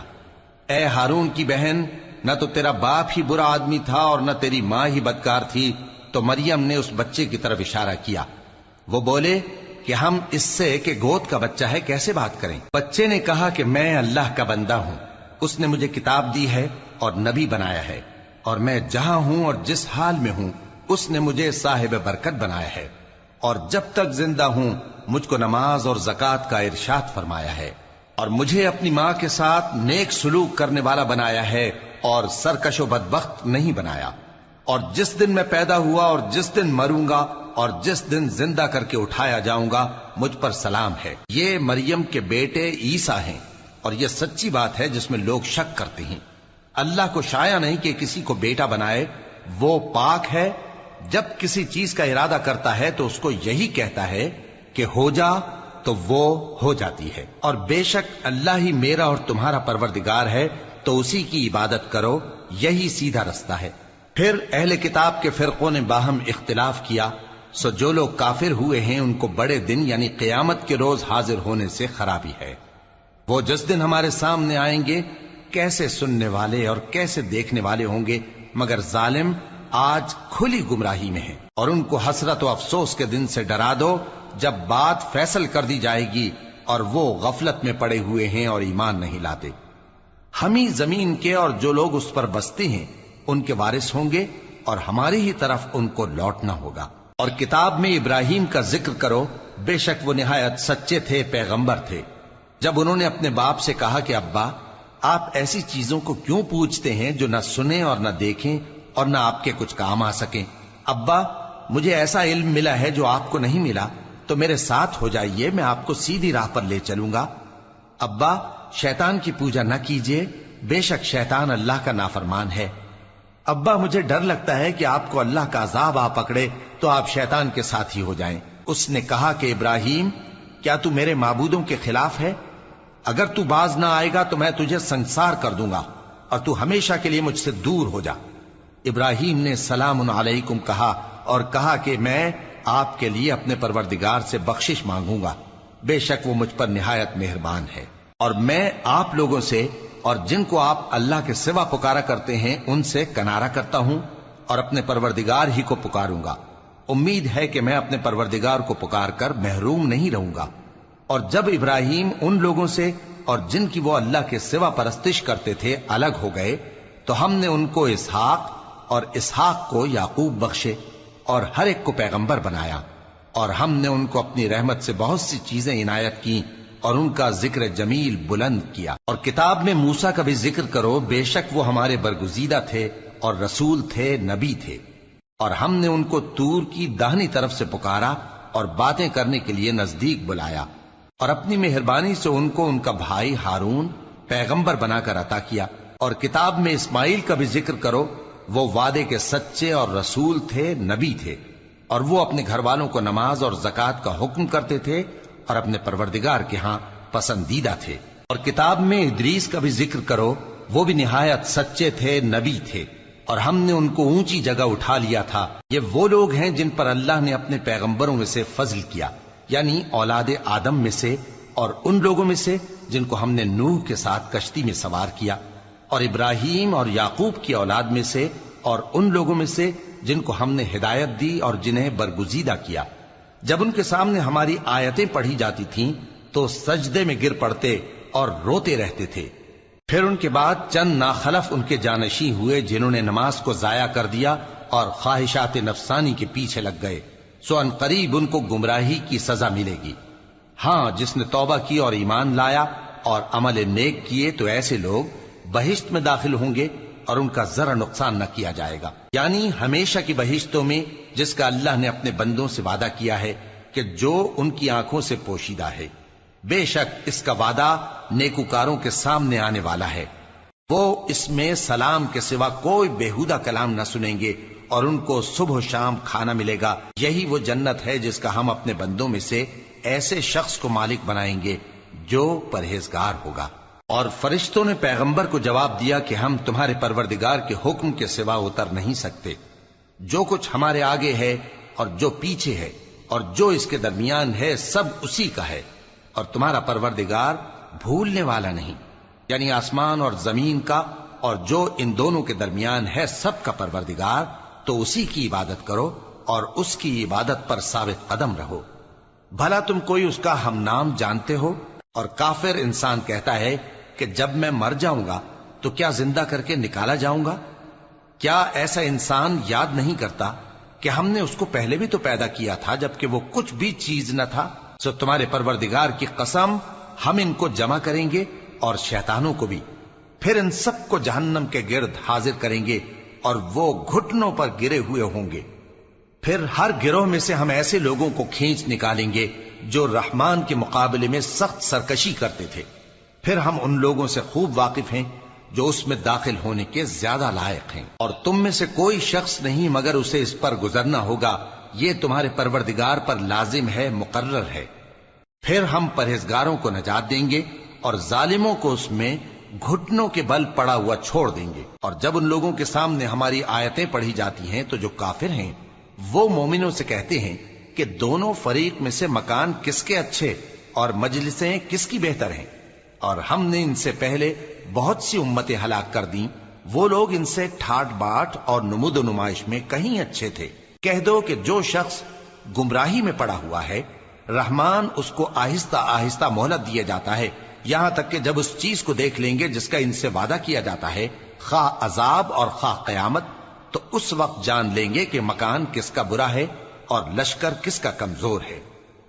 اے ہارون کی بہن، نہ تو تیرا باپ ہی برا آدمی تھا اور نہ تیری ماں ہی بدکار تھی۔ تو مریم نے اس بچے کی طرف اشارہ کیا۔ وہ بولے کہ ہم اس سے کہ گود کا بچہ ہے کیسے بات کریں؟ بچے نے کہا کہ میں اللہ کا بندہ ہوں، اس نے مجھے کتاب دی ہے اور نبی بنایا ہے، اور میں جہاں ہوں اور جس حال میں ہوں اس نے مجھے صاحب برکت بنایا ہے، اور جب تک زندہ ہوں مجھ کو نماز اور زکوٰۃ کا ارشاد فرمایا ہے، اور مجھے اپنی ماں کے ساتھ نیک سلوک کرنے والا بنایا ہے اور سرکش و بدبخت نہیں بنایا، اور جس دن میں پیدا ہوا اور جس دن مروں گا اور جس دن زندہ کر کے اٹھایا جاؤں گا مجھ پر سلام ہے۔ یہ مریم کے بیٹے عیسیٰ ہیں، اور یہ سچی بات ہے جس میں لوگ شک کرتے ہیں۔ اللہ کو شایع نہیں کہ کسی کو بیٹا بنائے، وہ پاک ہے، جب کسی چیز کا ارادہ کرتا ہے تو اس کو یہی کہتا ہے کہ ہو جا، تو وہ ہو جاتی ہے۔ اور بے شک اللہ ہی میرا اور تمہارا پروردگار ہے، تو اسی کی عبادت کرو، یہی سیدھا رستہ ہے۔ پھر اہل کتاب کے فرقوں نے باہم اختلاف کیا، سو جو لوگ کافر ہوئے ہیں ان کو بڑے دن یعنی قیامت کے روز حاضر ہونے سے خرابی ہے۔ وہ جس دن ہمارے سامنے آئیں گے کیسے سننے والے اور کیسے دیکھنے والے ہوں گے، مگر ظالم آج کھلی گمراہی میں ہے۔ اور ان کو حسرت و افسوس کے دن سے ڈرا دو جب بات فیصل کر دی جائے گی اور وہ غفلت میں پڑے ہوئے ہیں اور ایمان نہیں لاتے۔ ہم ہی زمین کے اور جو لوگ اس پر بستے ہیں ان کے وارث ہوں گے، اور ہماری ہی طرف ان کو لوٹنا ہوگا۔ اور کتاب میں ابراہیم کا ذکر کرو، بے شک وہ نہایت سچے تھے، پیغمبر تھے۔ جب انہوں نے اپنے باپ سے کہا کہ ابا، آپ ایسی چیزوں کو کیوں پوچھتے ہیں جو نہ سنیں اور نہ دیکھیں اور نہ آپ کے کچھ کام آ سکیں؟ ابا، مجھے ایسا علم ملا ہے جو آپ کو نہیں ملا، تو میرے ساتھ ہو جائیے، میں آپ کو سیدھی راہ پر لے چلوں گا۔ ابا، شیطان کی پوجا نہ کیجیے، بے شک شیطان اللہ کا نافرمان ہے۔ ابا، مجھے ڈر لگتا ہے کہ آپ کو اللہ کا عذاب آ پکڑے تو آپ شیطان کے ساتھی ہو جائیں۔ اس نے کہا کہ ابراہیم، کیا تو میرے معبودوں کے خلاف ہے؟ اگر تو باز نہ آئے گا تو میں تجھے سنسار کر دوں گا، اور تو ہمیشہ کے لیے مجھ سے دور ہو جا۔ ابراہیم نے سلام علیکم کہا اور کہا کہ میں آپ کے لیے اپنے پروردگار سے بخشش مانگوں گا، بے شک وہ مجھ پر نہایت مہربان ہے۔ اور میں آپ لوگوں سے اور جن کو آپ اللہ کے سوا پکارا کرتے ہیں ان سے کنارہ کرتا ہوں، اور اپنے پروردگار ہی کو پکاروں گا۔ امید ہے کہ میں اپنے پروردگار کو پکار کر محروم نہیں رہوں گا۔ اور جب ابراہیم ان لوگوں سے اور جن کی وہ اللہ کے سوا پرستش کرتے تھے الگ ہو گئے، تو ہم نے ان کو اسحاق اور اسحاق کو یعقوب بخشے، اور ہر ایک کو پیغمبر بنایا، اور ہم نے ان کو اپنی رحمت سے بہت سی چیزیں عنایت کی، اور ان کا ذکر جمیل بلند کیا۔ اور کتاب میں موسیٰ کا بھی ذکر کرو، بے شک وہ ہمارے برگزیدہ تھے اور رسول تھے، نبی تھے، اور ہم نے ان کو طور کی داہنی طرف سے پکارا اور باتیں کرنے کے لیے نزدیک بلایا، اور اپنی مہربانی سے ان کو ان کا بھائی ہارون پیغمبر بنا کر عطا کیا۔ اور کتاب میں اسماعیل کا بھی ذکر کرو، وہ وعدے کے سچے اور رسول تھے، نبی تھے، اور وہ اپنے گھر والوں کو نماز اور زکوٰۃ کا حکم کرتے تھے اور اپنے پروردگار کے ہاں پسندیدہ تھے۔ اور کتاب میں ادریس کا بھی ذکر کرو، وہ بھی نہایت سچے تھے، نبی تھے، اور ہم نے ان کو اونچی جگہ اٹھا لیا تھا۔ یہ وہ لوگ ہیں جن پر اللہ نے اپنے پیغمبروں میں سے فضل کیا، یعنی اولاد آدم میں سے، اور ان لوگوں میں سے جن کو ہم نے نوح کے ساتھ کشتی میں سوار کیا، اور ابراہیم اور یعقوب کی اولاد میں سے، اور ان لوگوں میں سے جن کو ہم نے ہدایت دی اور جنہیں برگزیدہ کیا۔ جب ان کے سامنے ہماری آیتیں پڑھی جاتی تھیں تو سجدے میں گر پڑتے اور روتے رہتے تھے۔ پھر ان کے بعد چند ناخلف ان کے جانشین ہوئے جنہوں نے نماز کو ضائع کر دیا اور خواہشات نفسانی کے پیچھے لگ گئے، سو ان قریب ان کو گمراہی کی سزا ملے گی۔ ہاں، جس نے توبہ کی اور ایمان لایا اور عمل نیک کیے تو ایسے لوگ بہشت میں داخل ہوں گے اور ان کا ذرا نقصان نہ کیا جائے گا، یعنی ہمیشہ کی بہشتوں میں جس کا اللہ نے اپنے بندوں سے وعدہ کیا ہے کہ جو ان کی آنکھوں سے پوشیدہ ہے۔ بے شک اس کا وعدہ نیکوکاروں کے سامنے آنے والا ہے، وہ اس میں سلام کے سوا کوئی بیہودہ کلام نہ سنیں گے اور ان کو صبح و شام کھانا ملے گا۔ یہی وہ جنت ہے جس کا ہم اپنے بندوں میں سے ایسے شخص کو مالک بنائیں گے جو پرہیزگار ہوگا۔ اور فرشتوں نے پیغمبر کو جواب دیا کہ ہم تمہارے پروردگار کے حکم کے سوا اتر نہیں سکتے۔ جو کچھ ہمارے آگے ہے اور جو پیچھے ہے اور جو اس کے درمیان ہے سب اسی کا ہے، اور تمہارا پروردگار بھولنے والا نہیں، یعنی آسمان اور زمین کا اور جو ان دونوں کے درمیان ہے سب کا پروردگار، تو اسی کی عبادت کرو اور اس کی عبادت پر ثابت قدم رہو۔ بھلا تم کوئی اس کا ہم نام جانتے ہو؟ اور کافر انسان کہتا ہے کہ جب میں مر جاؤں گا تو کیا زندہ کر کے نکالا جاؤں گا؟ کیا ایسا انسان یاد نہیں کرتا کہ ہم نے اس کو پہلے بھی تو پیدا کیا تھا جبکہ وہ کچھ بھی چیز نہ تھا؟ سو تمہارے پروردگار کی قسم، ہم ان کو جمع کریں گے اور شیطانوں کو بھی، پھر ان سب کو جہنم کے گرد حاضر کریں گے اور وہ گھٹنوں پر گرے ہوئے ہوں گے۔ پھر ہر گروہ میں سے ہم ایسے لوگوں کو کھینچ نکالیں گے جو رحمان کے مقابلے میں سخت سرکشی کرتے تھے۔ پھر ہم ان لوگوں سے خوب واقف ہیں جو اس میں داخل ہونے کے زیادہ لائق ہیں، اور تم میں سے کوئی شخص نہیں مگر اسے اس پر گزرنا ہوگا، یہ تمہارے پروردگار پر لازم ہے، مقرر ہے۔ پھر ہم پرہیزگاروں کو نجات دیں گے اور ظالموں کو اس میں گھٹنوں کے بل پڑا ہوا چھوڑ دیں گے۔ اور جب ان لوگوں کے سامنے ہماری آیتیں پڑھی جاتی ہیں تو جو کافر ہیں وہ مومنوں سے کہتے ہیں کہ دونوں فریق میں سے مکان کس کے اچھے اور مجلسیں کس کی بہتر ہیں، اور ہم نے ان سے پہلے بہت سی امتیں ہلاک کر دیں، وہ لوگ ان سے ٹھاٹ باٹ اور نمود و نمائش میں کہیں اچھے تھے۔ کہہ دو کہ جو شخص گمراہی میں پڑا ہوا ہے، رحمان اس کو آہستہ آہستہ مہلت دیا جاتا ہے، یہاں تک کہ جب اس چیز کو دیکھ لیں گے جس کا ان سے وعدہ کیا جاتا ہے، خواہ عذاب اور خواہ قیامت، تو اس وقت جان لیں گے کہ مکان کس کا برا ہے اور لشکر کس کا کمزور ہے۔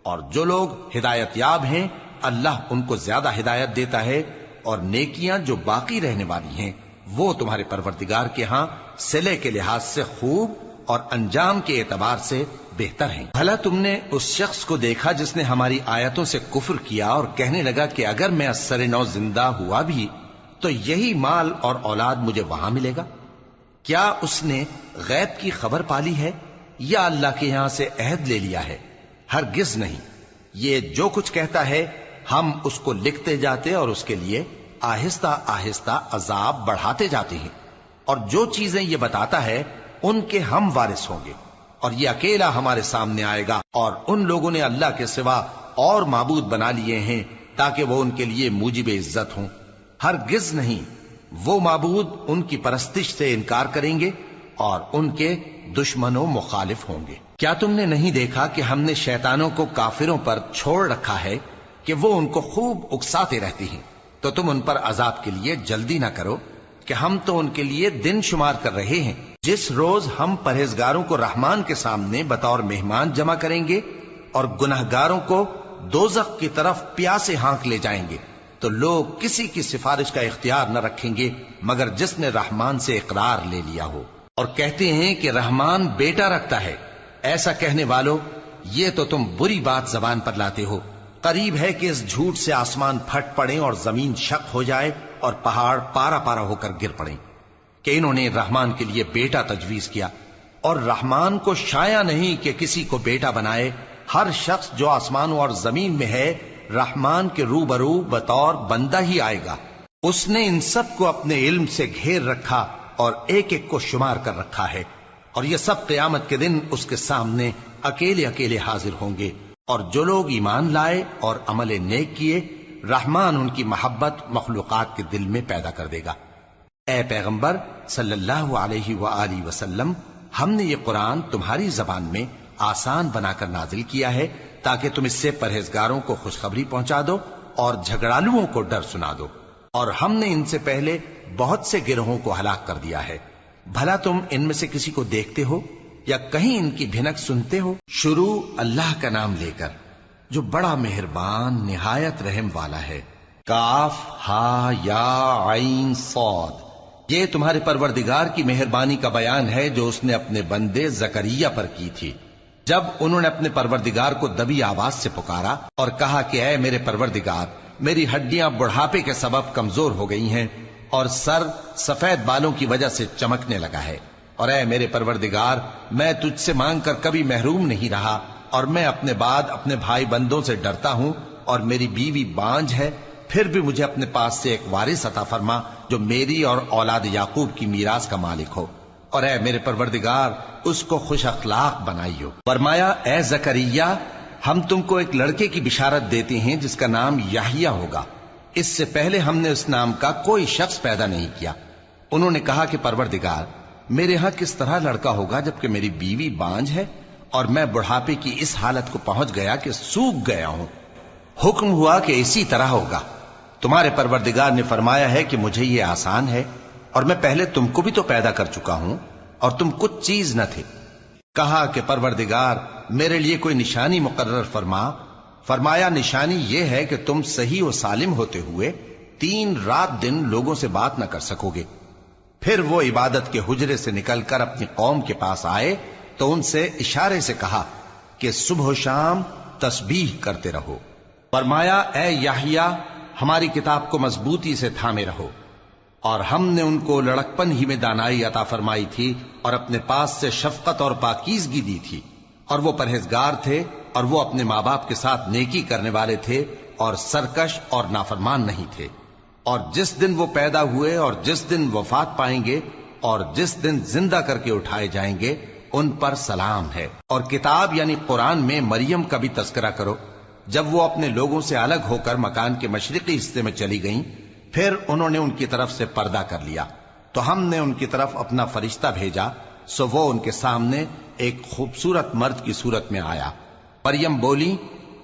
اور جو لوگ ہدایت یاب ہیں اللہ ان کو زیادہ ہدایت دیتا ہے، اور نیکیاں جو باقی رہنے والی ہیں وہ تمہارے پروردگار کے ہاں صلے کے لحاظ سے خوب اور انجام کے اعتبار سے بہتر ہیں۔ بھلا تم نے اس شخص کو دیکھا جس نے ہماری آیتوں سے کفر کیا اور کہنے لگا کہ اگر میں ازسر نو زندہ ہوا بھی تو یہی مال اور اولاد مجھے وہاں ملے گا؟ کیا اس نے غیب کی خبر پالی ہے یا اللہ کے یہاں سے عہد لے لیا ہے؟ ہرگز نہیں، یہ جو کچھ کہتا ہے ہم اس کو لکھتے جاتے اور اس کے لیے آہستہ آہستہ عذاب بڑھاتے جاتے ہیں، اور جو چیزیں یہ بتاتا ہے ان کے ہم وارث ہوں گے، اور یہ اکیلا ہمارے سامنے آئے گا۔ اور ان لوگوں نے اللہ کے سوا اور معبود بنا لیے ہیں تاکہ وہ ان کے لیے موجب عزت ہوں، ہرگز نہیں، وہ معبود ان کی پرستش سے انکار کریں گے اور ان کے دشمن و مخالف ہوں گے۔ کیا تم نے نہیں دیکھا کہ ہم نے شیطانوں کو کافروں پر چھوڑ رکھا ہے کہ وہ ان کو خوب اکساتے رہتے ہیں؟ تو تم ان پر عذاب کے لیے جلدی نہ کرو کہ ہم تو ان کے لیے دن شمار کر رہے ہیں، جس روز ہم پرہیزگاروں کو رحمان کے سامنے بطور مہمان جمع کریں گے اور گناہگاروں کو دوزخ کی طرف پیاسے ہانک لے جائیں گے، تو لوگ کسی کی سفارش کا اختیار نہ رکھیں گے مگر جس نے رحمان سے اقرار لے لیا ہو۔ اور کہتے ہیں کہ رحمان بیٹا رکھتا ہے، ایسا کہنے والوں یہ تو تم بری بات زبان پر لاتے ہو۔ قریب ہے کہ اس جھوٹ سے آسمان پھٹ پڑیں اور زمین شق ہو جائے اور پہاڑ پارا پارا ہو کر گر پڑیں کہ انہوں نے رحمان کے لیے بیٹا تجویز کیا، اور رحمان کو شایع نہیں کہ کسی کو بیٹا بنائے۔ ہر شخص جو آسمانوں اور زمین میں ہے رحمان کے روبرو بطور بندہ ہی آئے گا۔ اس نے ان سب کو اپنے علم سے گھیر رکھا اور ایک ایک کو شمار کر رکھا ہے، اور یہ سب قیامت کے دن اس کے سامنے اکیلے اکیلے حاضر ہوں گے۔ اور جو لوگ ایمان لائے اور عمل نیک کیے، رحمان ان کی محبت مخلوقات کے دل میں پیدا کر دے گا۔ اے پیغمبر صلی اللہ علیہ وآلہ وسلم، ہم نے یہ قرآن تمہاری زبان میں آسان بنا کر نازل کیا ہے تاکہ تم اس سے پرہیزگاروں کو خوشخبری پہنچا دو اور جھگڑالوؤں کو ڈر سنا دو۔ اور ہم نے ان سے پہلے بہت سے گروہوں کو ہلاک کر دیا ہے، بھلا تم ان میں سے کسی کو دیکھتے ہو یا کہیں ان کی بھنک سنتے ہو؟ شروع اللہ کا نام لے کر جو بڑا مہربان نہایت رحم والا ہے۔ کاف ہا یا عین صاد، یہ تمہارے پروردگار کی مہربانی کا بیان ہے جو اس نے اپنے بندے زکریا پر کی تھی، جب انہوں نے اپنے پروردگار کو دبی آواز سے پکارا اور کہا کہ اے میرے پروردگار، میری ہڈیاں بڑھاپے کے سبب کمزور ہو گئی ہیں اور سر سفید بالوں کی وجہ سے چمکنے لگا ہے، اور اے میرے پروردگار، میں تجھ سے مانگ کر کبھی محروم نہیں رہا، اور میں اپنے بعد اپنے بھائی بندوں سے ڈرتا ہوں، اور میری بیوی بانجھ ہے، پھر بھی مجھے اپنے پاس سے ایک وارث عطا فرما جو میری اور اولاد یعقوب کی میراث کا مالک ہو، اور اے میرے پروردگار، اس کو خوش اخلاق بنائیو۔ فرمایا اے زکریا، ہم تم کو ایک لڑکے کی بشارت دیتے ہیں جس کا نام یحییٰ ہوگا، اس سے پہلے ہم نے اس نام کا کوئی شخص پیدا نہیں کیا۔ انہوں نے کہا کہ پروردگار، میرے ہاں کس طرح لڑکا ہوگا جبکہ میری بیوی بانجھ ہے اور میں بڑھاپے کی اس حالت کو پہنچ گیا کہ سوکھ گیا ہوں؟ حکم ہوا کہ اسی طرح ہوگا۔ تمہارے پروردگار نے فرمایا ہے کہ مجھے یہ آسان ہے، اور میں پہلے تم کو بھی تو پیدا کر چکا ہوں اور تم کچھ چیز نہ تھے۔ کہا کہ پروردگار، میرے لیے کوئی نشانی مقرر فرما۔ فرمایا نشانی یہ ہے کہ تم صحیح و سالم ہوتے ہوئے 3 رات دن لوگوں سے بات نہ کر سکو گے۔ پھر وہ عبادت کے حجرے سے نکل کر اپنی قوم کے پاس آئے تو ان سے اشارے سے کہا کہ صبح و شام تسبیح کرتے رہو۔ فرمایا اے یحییٰ، ہماری کتاب کو مضبوطی سے تھامے رہو، اور ہم نے ان کو لڑکپن ہی میں دانائی عطا فرمائی تھی اور اپنے پاس سے شفقت اور پاکیزگی دی تھی، اور وہ پرہیزگار تھے اور وہ اپنے ماں باپ کے ساتھ نیکی کرنے والے تھے اور سرکش اور نافرمان نہیں تھے۔ اور جس دن وہ پیدا ہوئے اور جس دن وفات پائیں گے اور جس دن زندہ کر کے اٹھائے جائیں گے ان پر سلام ہے۔ اور کتاب یعنی قرآن میں مریم کا بھی تذکرہ کرو، جب وہ اپنے لوگوں سے الگ ہو کر مکان کے مشرقی حصے میں چلی گئیں، پھر انہوں نے ان کی طرف سے پردہ کر لیا تو ہم نے ان کی طرف اپنا فرشتہ بھیجا، سو وہ ان کے سامنے ایک خوبصورت مرد کی صورت میں آیا۔ مریم بولی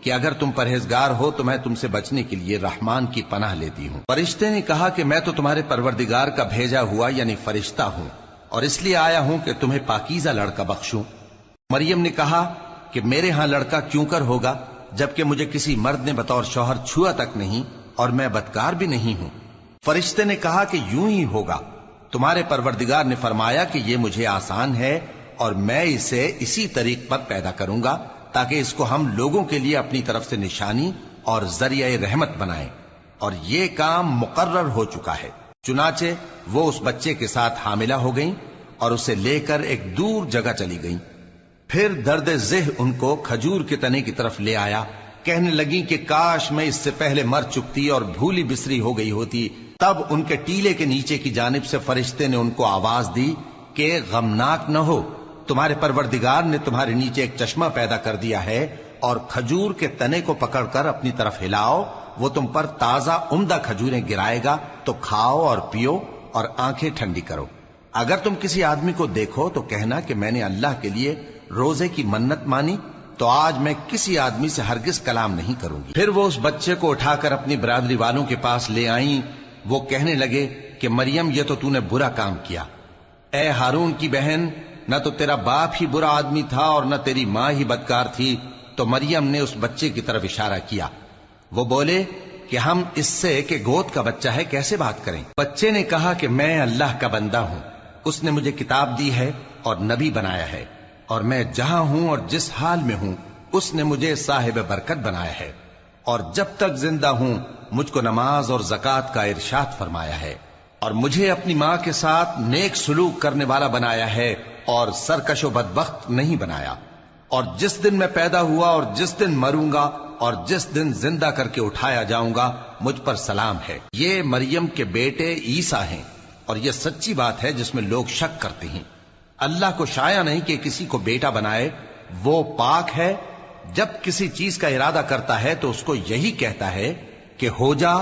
کہ اگر تم پرہیزگار ہو تو میں تم سے بچنے کے لیے رحمان کی پناہ لیتی ہوں۔ فرشتے نے کہا کہ میں تو تمہارے پروردگار کا بھیجا ہوا یعنی فرشتہ ہوں، اور اس لیے آیا ہوں کہ تمہیں پاکیزہ لڑکا بخشوں۔ مریم نے کہا کہ میرے ہاں لڑکا کیوں کر ہوگا جبکہ مجھے کسی مرد نے بطور شوہر چھوا تک نہیں اور میں بدکار بھی نہیں ہوں۔ فرشتے نے کہا کہ یوں ہی ہوگا، تمہارے پروردگار نے فرمایا کہ یہ مجھے آسان ہے اور میں اسے اسی طریق پر پیدا کروں گا تاکہ اس کو ہم لوگوں کے لیے اپنی طرف سے نشانی اور ذریعہ رحمت بنائیں، اور یہ کام مقرر ہو چکا ہے۔ چنانچہ وہ اس بچے کے ساتھ حاملہ ہو گئیں اور اسے لے کر ایک دور جگہ چلی گئیں۔ پھر درد ذہ ان کو کھجور کے تنے کی طرف لے آیا، کہنے لگی کہ کاش میں اس سے پہلے مر چکتی اور بھولی بسری ہو گئی ہوتی۔ تب ان کے ٹیلے کے نیچے کی جانب سے فرشتے نے ان کو آواز دی کہ غمناک نہ ہو، تمہارے پروردگار نے تمہارے نیچے ایک چشمہ پیدا کر دیا ہے، اور کھجور کے تنے کو پکڑ کر اپنی طرف ہلاؤ، وہ تم پر تازہ عمدہ کھجوریں گرائے گا، تو کھاؤ اور پیو اور آنکھیں ٹھنڈی کرو۔ اگر تم کسی آدمی کو دیکھو تو کہنا کہ میں نے اللہ کے لیے روزے کی منت مانی، تو آج میں کسی آدمی سے ہرگز کلام نہیں کروں گی۔ پھر وہ اس بچے کو اٹھا کر اپنی برادری والوں کے پاس لے آئیں۔ وہ کہنے لگے کہ مریم، یہ تو نے برا کام کیا۔ اے ہارون کی بہن، نہ تو تیرا باپ ہی برا آدمی تھا اور نہ تیری ماں ہی بدکار تھی۔ تو مریم نے اس بچے کی طرف اشارہ کیا۔ وہ بولے کہ ہم اس سے کہ گود کا بچہ ہے کیسے بات کریں؟ بچے نے کہا کہ میں اللہ کا بندہ ہوں، اس نے مجھے کتاب دی ہے اور نبی بنایا ہے، اور میں جہاں ہوں اور جس حال میں ہوں اس نے مجھے صاحب برکت بنایا ہے، اور جب تک زندہ ہوں مجھ کو نماز اور زکوٰۃ کا ارشاد فرمایا ہے، اور مجھے اپنی ماں کے ساتھ نیک سلوک کرنے والا بنایا ہے اور سرکش و بدبخت نہیں بنایا، اور جس دن میں پیدا ہوا اور جس دن مروں گا اور جس دن زندہ کر کے اٹھایا جاؤں گا مجھ پر سلام ہے۔ یہ مریم کے بیٹے عیسیٰ ہیں، اور یہ سچی بات ہے جس میں لوگ شک کرتے ہیں۔ اللہ کو شایع نہیں کہ کسی کو بیٹا بنائے، وہ پاک ہے۔ جب کسی چیز کا ارادہ کرتا ہے تو اس کو یہی کہتا ہے کہ ہو جا،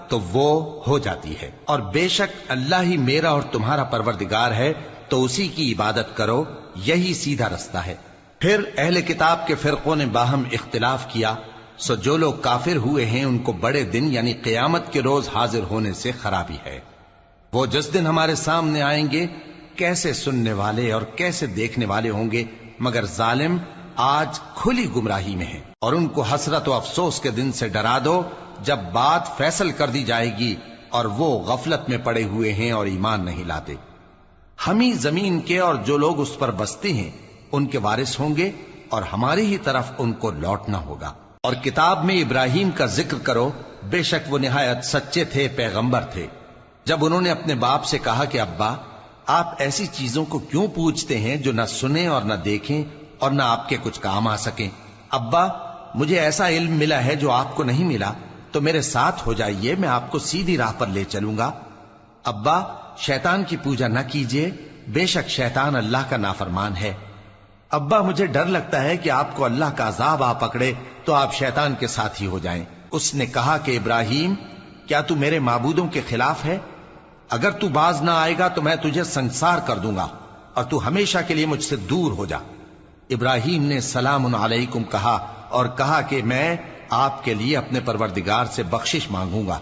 تو وہ ہو جاتی ہے۔ اور بے شک اللہ ہی میرا اور تمہارا پروردگار ہے، تو اسی کی عبادت کرو، یہی سیدھا رستہ ہے۔ پھر اہل کتاب کے فرقوں نے باہم اختلاف کیا، سو جو لوگ کافر ہوئے ہیں ان کو بڑے دن یعنی قیامت کے روز حاضر ہونے سے خرابی ہے۔ وہ جس دن ہمارے سامنے آئیں گے کیسے سننے والے اور کیسے دیکھنے والے ہوں گے، مگر ظالم آج کھلی گمراہی میں ہیں۔ اور ان کو حسرت و افسوس کے دن سے ڈرا دو جب بات فیصل کر دی جائے گی اور وہ غفلت میں پڑے ہوئے ہیں اور ایمان نہیں لاتے۔ ہم ہی زمین کے اور جو لوگ اس پر بستے ہیں ان کے وارث ہوں گے، اور ہماری ہی طرف ان کو لوٹنا ہوگا۔ اور کتاب میں ابراہیم کا ذکر کرو، بے شک وہ نہایت سچے تھے، پیغمبر تھے۔ جب انہوں نے اپنے باپ سے کہا کہ ابا، آپ ایسی چیزوں کو کیوں پوچھتے ہیں جو نہ سنیں اور نہ دیکھیں اور نہ آپ کے کچھ کام آ سکیں؟ ابا، مجھے ایسا علم ملا ہے جو آپ کو نہیں ملا، تو میرے ساتھ ہو جائیے، میں آپ کو سیدھی راہ پر لے چلوں گا۔ ابا، شیطان کی پوجا نہ کیجیے، بے شک شیطان اللہ کا نافرمان ہے۔ ابا، مجھے ڈر لگتا ہے کہ آپ کو اللہ کا عذاب آ پکڑے تو آپ شیطان کے ساتھی ہو جائیں۔ اس نے کہا کہ ابراہیم، کیا تو میرے معبودوں کے خلاف ہے؟ اگر تو باز نہ آئے گا تو میں تجھے سنسار کر دوں گا، اور تو ہمیشہ کے لیے مجھ سے دور ہو جا۔ ابراہیم نے سلام علیکم کہا اور کہا کہ میں آپ کے لیے اپنے پروردگار سے بخشش مانگوں گا،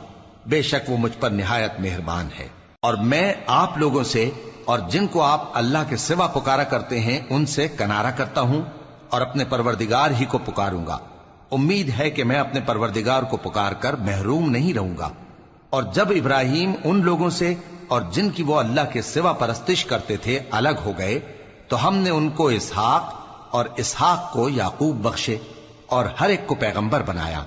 بے شک وہ مجھ پر نہایت مہربان ہے۔ اور میں آپ لوگوں سے اور جن کو آپ اللہ کے سوا پکارا کرتے ہیں ان سے کنارہ کرتا ہوں اور اپنے پروردگار ہی کو پکاروں گا۔ امید ہے کہ میں اپنے پروردگار کو پکار کر محروم نہیں رہوں گا۔ اور جب ابراہیم ان لوگوں سے اور جن کی وہ اللہ کے سوا پرستش کرتے تھے الگ ہو گئے تو ہم نے ان کو اسحاق اور اسحاق کو یعقوب بخشے اور ہر ایک کو پیغمبر بنایا،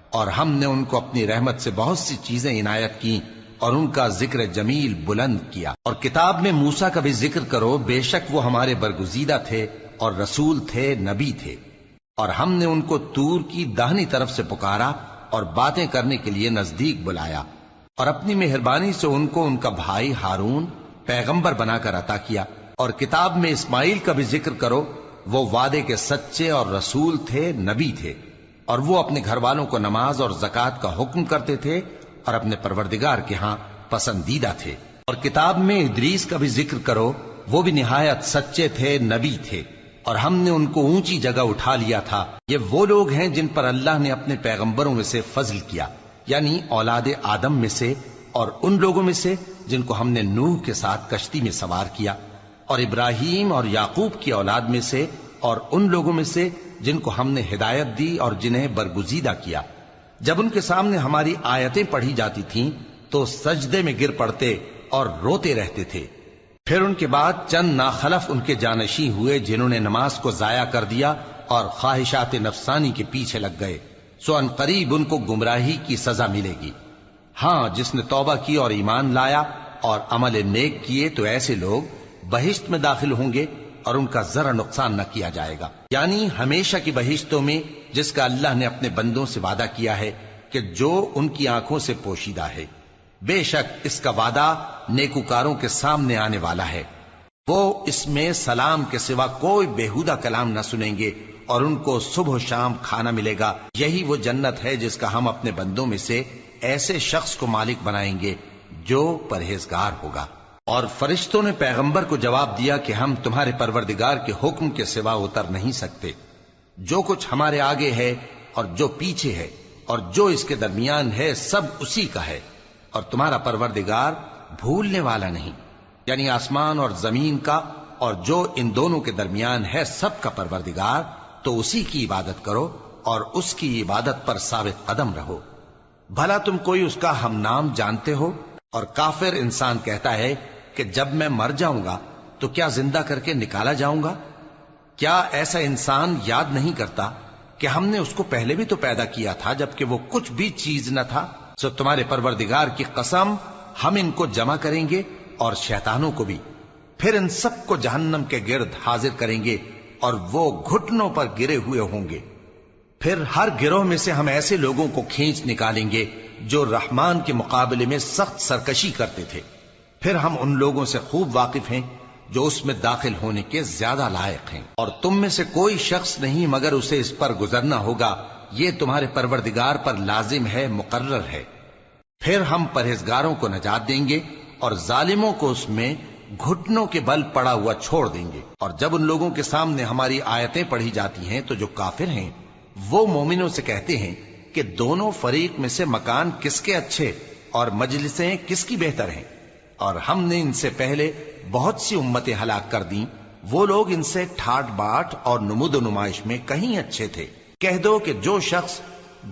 اور ہم نے ان کو اپنی رحمت سے بہت سی چیزیں عنایت کی اور ان کا ذکر جمیل بلند کیا۔ اور کتاب میں موسیٰ کا بھی ذکر کرو، بے شک وہ ہمارے برگزیدہ تھے اور رسول تھے، نبی تھے۔ اور ہم نے ان کو طور کی داہنی طرف سے پکارا اور باتیں کرنے کے لیے نزدیک بلایا، اور اپنی مہربانی سے ان کو ان کا بھائی ہارون پیغمبر بنا کر عطا کیا۔ اور کتاب میں اسماعیل کا بھی ذکر کرو، وہ وعدے کے سچے اور رسول تھے، نبی تھے، اور وہ اپنے گھر والوں کو نماز اور زکوٰۃ کا حکم کرتے تھے اور اپنے پروردگار کے ہاں پسندیدہ تھے۔ اور کتاب میں ادریس کا بھی ذکر کرو، وہ بھی نہایت سچے تھے، نبی تھے، اور ہم نے ان کو اونچی جگہ اٹھا لیا تھا۔ یہ وہ لوگ ہیں جن پر اللہ نے اپنے پیغمبروں میں سے فضل کیا، یعنی اولاد آدم میں سے، اور ان لوگوں میں سے جن کو ہم نے نوح کے ساتھ کشتی میں سوار کیا، اور ابراہیم اور یعقوب کی اولاد میں سے، اور ان لوگوں میں سے جن کو ہم نے ہدایت دی اور جنہیں برگزیدہ کیا۔ جب ان کے سامنے ہماری آیتیں پڑھی جاتی تھیں تو سجدے میں گر پڑتے اور روتے رہتے تھے۔ پھر ان کے بعد چند ناخلف ان کے جانشین ہوئے جنہوں نے نماز کو ضائع کر دیا اور خواہشات نفسانی کے پیچھے لگ گئے، سو ان قریب ان کو گمراہی کی سزا ملے گی۔ ہاں، جس نے توبہ کی اور ایمان لایا اور عمل نیک کیے تو ایسے لوگ بہشت میں داخل ہوں گے اور ان کا ذرا نقصان نہ کیا جائے گا، یعنی ہمیشہ کی بہشتوں میں جس کا اللہ نے اپنے بندوں سے وعدہ کیا ہے کہ جو ان کی آنکھوں سے پوشیدہ ہے۔ بے شک اس کا وعدہ نیکوکاروں کے سامنے آنے والا ہے، وہ اس میں سلام کے سوا کوئی بیہودہ کلام نہ سنیں گے، اور ان کو صبح و شام کھانا ملے گا۔ یہی وہ جنت ہے جس کا ہم اپنے بندوں میں سے ایسے شخص کو مالک بنائیں گے جو پرہیزگار ہوگا۔ اور فرشتوں نے پیغمبر کو جواب دیا کہ ہم تمہارے پروردگار کے حکم کے سوا اتر نہیں سکتے۔ جو کچھ ہمارے آگے ہے اور جو پیچھے ہے اور جو اس کے درمیان ہے سب اسی کا ہے، اور تمہارا پروردگار بھولنے والا نہیں، یعنی آسمان اور زمین کا اور جو ان دونوں کے درمیان ہے سب کا پروردگار، تو اسی کی عبادت کرو اور اس کی عبادت پر ثابت قدم رہو۔ بھلا تم کوئی اس کا ہم نام جانتے ہو؟ اور کافر انسان کہتا ہے کہ جب میں مر جاؤں گا تو کیا زندہ کر کے نکالا جاؤں گا؟ کیا ایسا انسان یاد نہیں کرتا کہ ہم نے اس کو پہلے بھی تو پیدا کیا تھا جبکہ وہ کچھ بھی چیز نہ تھا؟ سو تمہارے پروردگار کی قسم، ہم ان کو جمع کریں گے اور شیطانوں کو بھی، پھر ان سب کو جہنم کے گرد حاضر کریں گے اور وہ گھٹنوں پر گرے ہوئے ہوں گے۔ پھر ہر گروہ میں سے ہم ایسے لوگوں کو کھینچ نکالیں گے جو رحمان کے مقابلے میں سخت سرکشی کرتے تھے. پھر ہم ان لوگوں سے خوب واقف ہیں جو اس میں داخل ہونے کے زیادہ لائق ہیں، اور تم میں سے کوئی شخص نہیں مگر اسے اس پر گزرنا ہوگا. یہ تمہارے پروردگار پر لازم ہے، مقرر ہے. پھر ہم پرہیزگاروں کو نجات دیں گے اور ظالموں کو اس میں گھٹنوں کے بل پڑا ہوا چھوڑ دیں گے. اور جب ان لوگوں کے سامنے ہماری آیتیں پڑھی جاتی ہیں تو جو کافر ہیں وہ مومنوں سے کہتے ہیں کہ دونوں فریق میں سے مکان کس کے اچھے اور مجلسیں کس کی بہتر ہیں، اور ہم نے ان سے پہلے بہت سی امتیں ہلاک کر دیں، وہ لوگ ان سے ٹھاٹ باٹ اور نمود و نمائش میں کہیں اچھے تھے. کہہ دو کہ جو شخص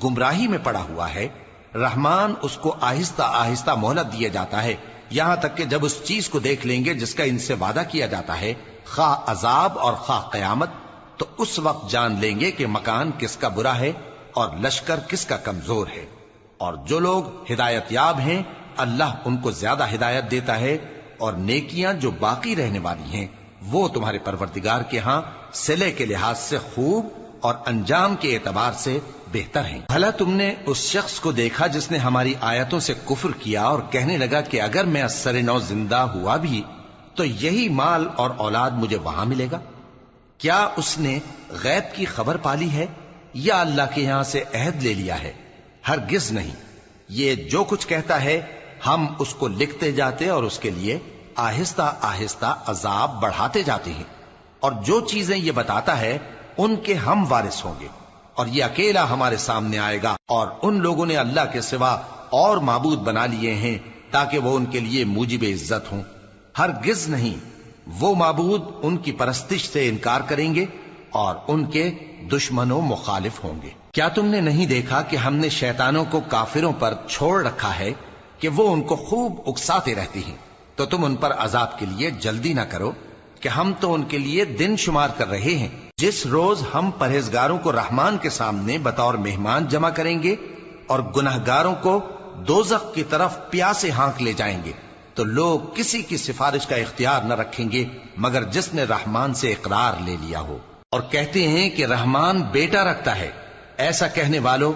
گمراہی میں پڑا ہوا ہے رحمان اس کو آہستہ آہستہ مہلت دیا جاتا ہے، یہاں تک کہ جب اس چیز کو دیکھ لیں گے جس کا ان سے وعدہ کیا جاتا ہے، خواہ عذاب اور خواہ قیامت، تو اس وقت جان لیں گے کہ مکان کس کا برا ہے اور لشکر کس کا کمزور ہے. اور جو لوگ ہدایت یاب ہیں اللہ ان کو زیادہ ہدایت دیتا ہے، اور نیکیاں جو باقی رہنے والی ہیں وہ تمہارے پروردگار کے ہاں صلے کے لحاظ سے خوب اور انجام کے اعتبار سے بہتر ہیں. بھلا تم نے اس شخص کو دیکھا جس نے ہماری آیتوں سے کفر کیا اور کہنے لگا کہ اگر میں اثر نو زندہ ہوا بھی تو یہی مال اور اولاد مجھے وہاں ملے گا؟ کیا اس نے غیب کی خبر پالی ہے یا اللہ کے یہاں سے عہد لے لیا ہے؟ ہرگز نہیں. یہ جو کچھ کہتا ہے ہم اس کو لکھتے جاتے اور اس کے لیے آہستہ آہستہ عذاب بڑھاتے جاتے ہیں. اور جو چیزیں یہ بتاتا ہے ان کے ہم وارث ہوں گے، اور یہ اکیلا ہمارے سامنے آئے گا. اور ان لوگوں نے اللہ کے سوا اور معبود بنا لیے ہیں تاکہ وہ ان کے لیے موجب عزت ہوں. ہرگز نہیں، وہ معبود ان کی پرستش سے انکار کریں گے اور ان کے دشمن و مخالف ہوں گے. کیا تم نے نہیں دیکھا کہ ہم نے شیطانوں کو کافروں پر چھوڑ رکھا ہے کہ وہ ان کو خوب اکساتے رہتے ہیں؟ تو تم ان پر عذاب کے لیے جلدی نہ کرو کہ ہم تو ان کے لیے دن شمار کر رہے ہیں. جس روز ہم پرہیزگاروں کو رحمان کے سامنے بطور مہمان جمع کریں گے اور گناہگاروں کو دوزخ کی طرف پیاسے ہانک لے جائیں گے تو لوگ کسی کی سفارش کا اختیار نہ رکھیں گے مگر جس نے رحمان سے اقرار لے لیا ہو. اور کہتے ہیں کہ رحمان بیٹا رکھتا ہے. ایسا کہنے والوں،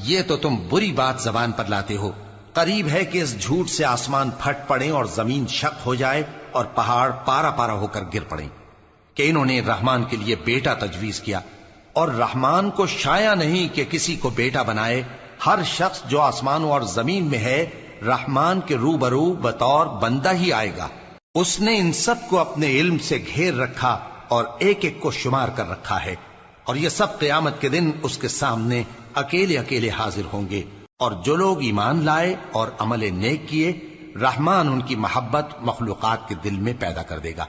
یہ تو تم بری بات زبان پر لاتے ہو. قریب ہے کہ اس جھوٹ سے آسمان پھٹ پڑے اور زمین شق ہو جائے اور پہاڑ پارا پارا ہو کر گر پڑیں کہ انہوں نے رحمان کے لیے بیٹا تجویز کیا. اور رحمان کو شایع نہیں کہ کسی کو بیٹا بنائے. ہر شخص جو آسمانوں اور زمین میں ہے رحمان کے روبرو بطور بندہ ہی آئے گا. اس نے ان سب کو اپنے علم سے گھیر رکھا اور ایک ایک کو شمار کر رکھا ہے. اور یہ سب قیامت کے دن اس کے سامنے اکیلے اکیلے حاضر ہوں گے. اور جو لوگ ایمان لائے اور عمل نیک کیے رحمان ان کی محبت مخلوقات کے دل میں پیدا کر دے گا.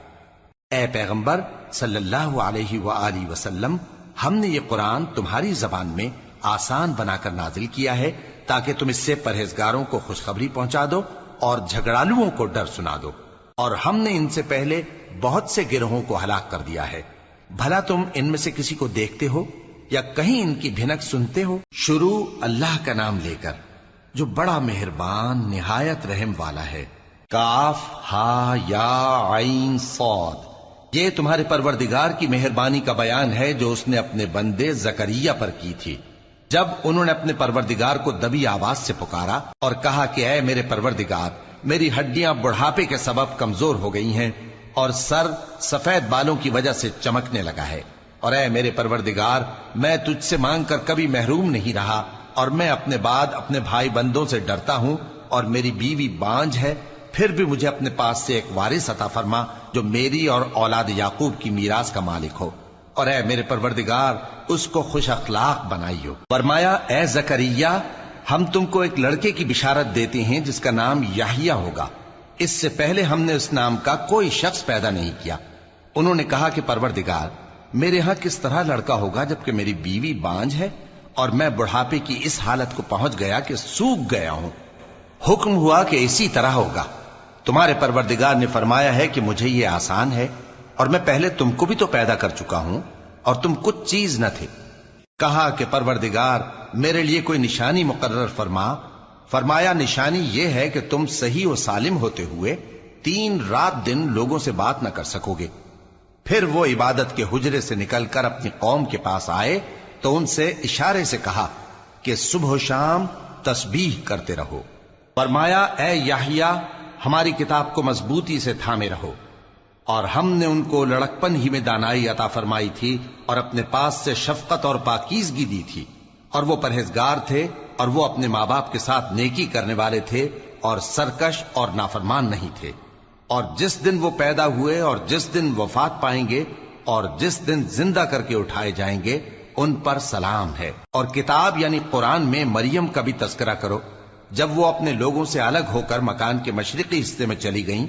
اے پیغمبر صلی اللہ علیہ وآلہ وسلم، ہم نے یہ قرآن تمہاری زبان میں آسان بنا کر نازل کیا ہے تاکہ تم اس سے پرہیزگاروں کو خوشخبری پہنچا دو اور جھگڑالوؤں کو ڈر سنا دو. اور ہم نے ان سے پہلے بہت سے گروہوں کو ہلاک کر دیا ہے. بھلا تم ان میں سے کسی کو دیکھتے ہو یا کہیں ان کی بھنک سنتے ہو؟ شروع اللہ کا نام لے کر جو بڑا مہربان نہایت رحم والا ہے. کاف ہا یا عین صاد. یہ تمہارے پروردگار کی مہربانی کا بیان ہے جو اس نے اپنے بندے زکریا پر کی تھی جب انہوں نے اپنے پروردگار کو دبی آواز سے پکارا اور کہا کہ اے میرے پروردگار، میری ہڈیاں بڑھاپے کے سبب کمزور ہو گئی ہیں اور سر سفید بالوں کی وجہ سے چمکنے لگا ہے. اور اے میرے پروردگار، میں تجھ سے مانگ کر کبھی محروم نہیں رہا اور میں اپنے بعد اپنے بھائی بندوں سے ڈرتا ہوں اور میری بیوی بانجھ ہے. پھر بھی مجھے اپنے پاس سے ایک وارث عطا فرما جو میری اور اولاد یعقوب کی میراث کا مالک ہو. اور اے میرے پروردگار، اس کو خوش اخلاق بنائیو. فرمایا اے زکریا، ہم تم کو ایک لڑکے کی بشارت دیتے ہیں جس کا نام یحییٰ ہوگا. اس سے پہلے ہم نے اس نام کا کوئی شخص پیدا نہیں کیا. انہوں نے کہا کہ پروردگار، میرے ہاں کس طرح لڑکا ہوگا جبکہ میری بیوی بانجھ ہے اور میں بڑھاپے کی اس حالت کو پہنچ گیا کہ سوکھ گیا ہوں. حکم ہوا کہ اسی طرح ہوگا. تمہارے پروردگار نے فرمایا ہے کہ مجھے یہ آسان ہے اور میں پہلے تم کو بھی تو پیدا کر چکا ہوں اور تم کچھ چیز نہ تھے. کہا کہ پروردگار، میرے لیے کوئی نشانی مقرر فرما. فرمایا نشانی یہ ہے کہ تم صحیح و سالم ہوتے ہوئے 3 رات دن لوگوں سے بات نہ کر سکو گے. پھر وہ عبادت کے حجرے سے نکل کر اپنی قوم کے پاس آئے تو ان سے اشارے سے کہا کہ صبح و شام تسبیح کرتے رہو۔ فرمایا اے یحییٰ ہماری کتاب کو مضبوطی سے تھامے رہو، اور ہم نے ان کو لڑکپن ہی میں دانائی عطا فرمائی تھی اور اپنے پاس سے شفقت اور پاکیزگی دی تھی، اور وہ پرہیزگار تھے اور وہ اپنے ماں باپ کے ساتھ نیکی کرنے والے تھے اور سرکش اور نافرمان نہیں تھے۔ اور جس دن وہ پیدا ہوئے اور جس دن وفات پائیں گے اور جس دن زندہ کر کے اٹھائے جائیں گے ان پر سلام ہے۔ اور کتاب یعنی قرآن میں مریم کا بھی تذکرہ کرو، جب وہ اپنے لوگوں سے الگ ہو کر مکان کے مشرقی حصے میں چلی گئیں،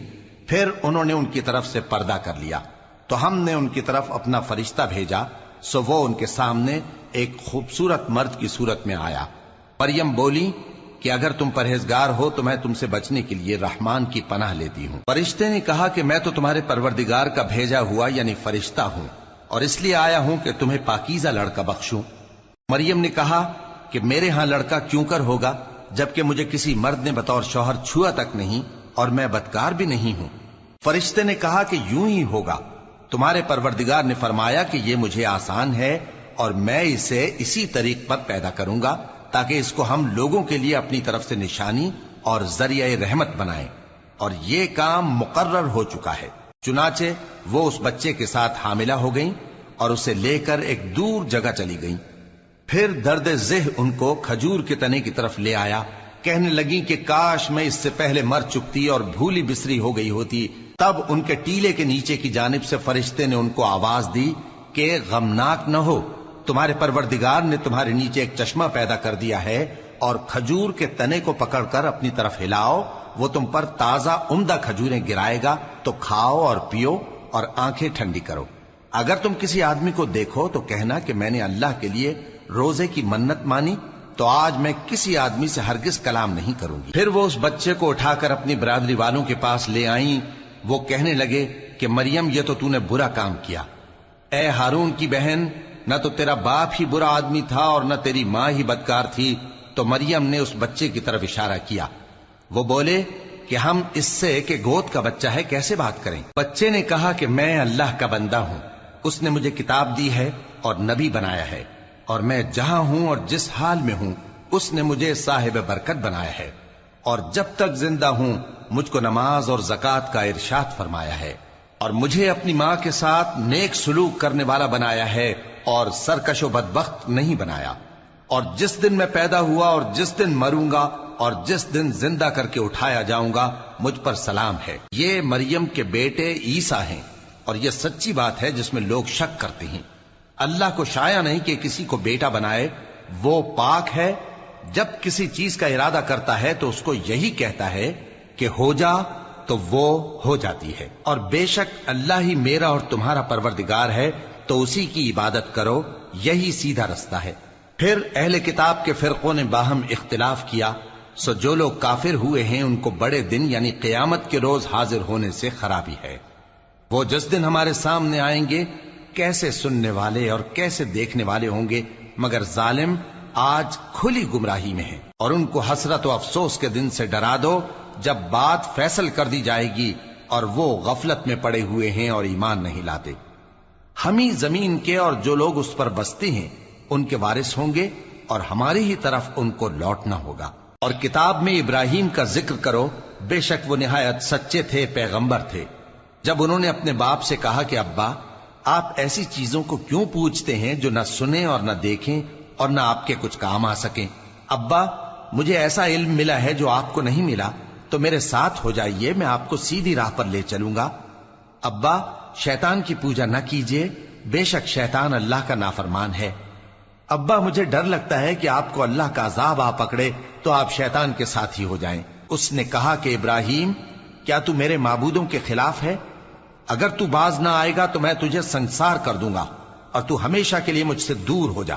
پھر انہوں نے ان کی طرف سے پردہ کر لیا، تو ہم نے ان کی طرف اپنا فرشتہ بھیجا، سو وہ ان کے سامنے ایک خوبصورت مرد کی صورت میں آیا۔ مریم بولی کہ اگر تم پرہیزگار ہو تو میں تم سے بچنے کے لیے رحمان کی پناہ لیتی ہوں۔ فرشتے نے کہا کہ میں تو تمہارے پروردگار کا بھیجا ہوا یعنی فرشتہ ہوں، اور اس لیے آیا ہوں کہ تمہیں پاکیزہ لڑکا بخشوں۔ مریم نے کہا کہ میرے ہاں لڑکا کیوں کر ہوگا جبکہ مجھے کسی مرد نے بطور شوہر چھوا تک نہیں اور میں بدکار بھی نہیں ہوں۔ فرشتے نے کہا کہ یوں ہی ہوگا، تمہارے پروردگار نے فرمایا کہ یہ مجھے آسان ہے اور میں اسے اسی طریق پر پیدا کروں گا تاکہ اس کو ہم لوگوں کے لیے اپنی طرف سے نشانی اور ذریعہ رحمت بنائیں، اور یہ کام مقرر ہو چکا ہے۔ چنانچہ وہ اس بچے کے ساتھ حاملہ ہو گئیں اور اسے لے کر ایک دور جگہ چلی گئیں۔ پھر درد ذہ ان کو کھجور کے تنے کی طرف لے آیا، کہنے لگی کہ کاش میں اس سے پہلے مر چکتی اور بھولی بسری ہو گئی ہوتی۔ تب ان کے ٹیلے کے نیچے کی جانب سے فرشتے نے ان کو آواز دی کہ غمناک نہ ہو، تمہارے پروردگار نے تمہارے نیچے ایک چشمہ پیدا کر دیا ہے، اور کھجور کے تنے کو پکڑ کر اپنی طرف ہلاؤ، وہ تم پر تازہ عمدہ کھجوریں گرائے گا، تو کھاؤ اور پیو اور آنکھیں ٹھنڈی کرو۔ اگر تم کسی آدمی کو دیکھو تو کہنا کہ میں نے اللہ کے لیے روزے کی منت مانی، تو آج میں کسی آدمی سے ہرگز کلام نہیں کروں گی۔ پھر وہ اس بچے کو اٹھا کر اپنی برادری والوں کے پاس لے آئیں۔ وہ کہنے لگے کہ مریم یہ تو نے برا کام کیا، اے ہارون کی بہن، نہ تو تیرا باپ ہی برا آدمی تھا اور نہ تیری ماں ہی بدکار تھی۔ تو مریم نے اس بچے کی طرف اشارہ کیا۔ وہ بولے کہ ہم اس سے کہ گود کا بچہ ہے کیسے بات کریں؟ بچے نے کہا کہ میں اللہ کا بندہ ہوں، اس نے مجھے کتاب دی ہے اور نبی بنایا ہے، اور میں جہاں ہوں اور جس حال میں ہوں اس نے مجھے صاحب برکت بنایا ہے، اور جب تک زندہ ہوں مجھ کو نماز اور زکوٰۃ کا ارشاد فرمایا ہے، اور مجھے اپنی ماں کے ساتھ نیک سلوک کرنے والا بنایا ہے اور سرکش و بدبخت نہیں بنایا، اور جس دن میں پیدا ہوا اور جس دن مروں گا اور جس دن زندہ کر کے اٹھایا جاؤں گا مجھ پر سلام ہے۔ یہ مریم کے بیٹے عیسیٰ ہیں، اور یہ سچی بات ہے جس میں لوگ شک کرتے ہیں۔ اللہ کو شایع نہیں کہ کسی کو بیٹا بنائے، وہ پاک ہے، جب کسی چیز کا ارادہ کرتا ہے تو اس کو یہی کہتا ہے کہ ہو جا تو وہ ہو جاتی ہے، اور بے شک اللہ ہی میرا اور تمہارا پروردگار ہے، تو اسی کی عبادت کرو، یہی سیدھا رستہ ہے۔ پھر اہل کتاب کے فرقوں نے باہم اختلاف کیا، سو جو لوگ کافر ہوئے ہیں ان کو بڑے دن یعنی قیامت کے روز حاضر ہونے سے خرابی ہے۔ وہ جس دن ہمارے سامنے آئیں گے کیسے سننے والے اور کیسے دیکھنے والے ہوں گے، مگر ظالم آج کھلی گمراہی میں ہیں۔ اور ان کو حسرت و افسوس کے دن سے ڈرا دو جب بات فیصل کر دی جائے گی اور وہ غفلت میں پڑے ہوئے ہیں اور ایمان نہیں لاتے۔ ہم ہی زمین کے اور جو لوگ اس پر بستے ہیں ان کے وارث ہوں گے، اور ہماری ہی طرف ان کو لوٹنا ہوگا۔ اور کتاب میں ابراہیم کا ذکر کرو، بے شک وہ نہایت سچے تھے، پیغمبر تھے۔ جب انہوں نے اپنے باپ سے کہا کہ ابا آپ ایسی چیزوں کو کیوں پوچھتے ہیں جو نہ سنیں اور نہ دیکھیں اور نہ آپ کے کچھ کام آ سکیں؟ ابا مجھے ایسا علم ملا ہے جو آپ کو نہیں ملا، تو میرے ساتھ ہو جائیے، میں آپ کو سیدھی راہ پر لے چلوں گا۔ ابا شیطان کی پوجا نہ کیجیے، بے شک شیطان اللہ کا نافرمان ہے۔ ابا مجھے ڈر لگتا ہے کہ آپ کو اللہ کا عذاب آ پکڑے تو آپ شیطان کے ساتھ ہی ہو جائیں۔ اس نے کہا کہ ابراہیم کیا تو میرے معبودوں کے خلاف ہے؟ اگر تو باز نہ آئے گا تو میں تجھے سنسار کر دوں گا اور تو ہمیشہ کے لیے مجھ سے دور ہو جا۔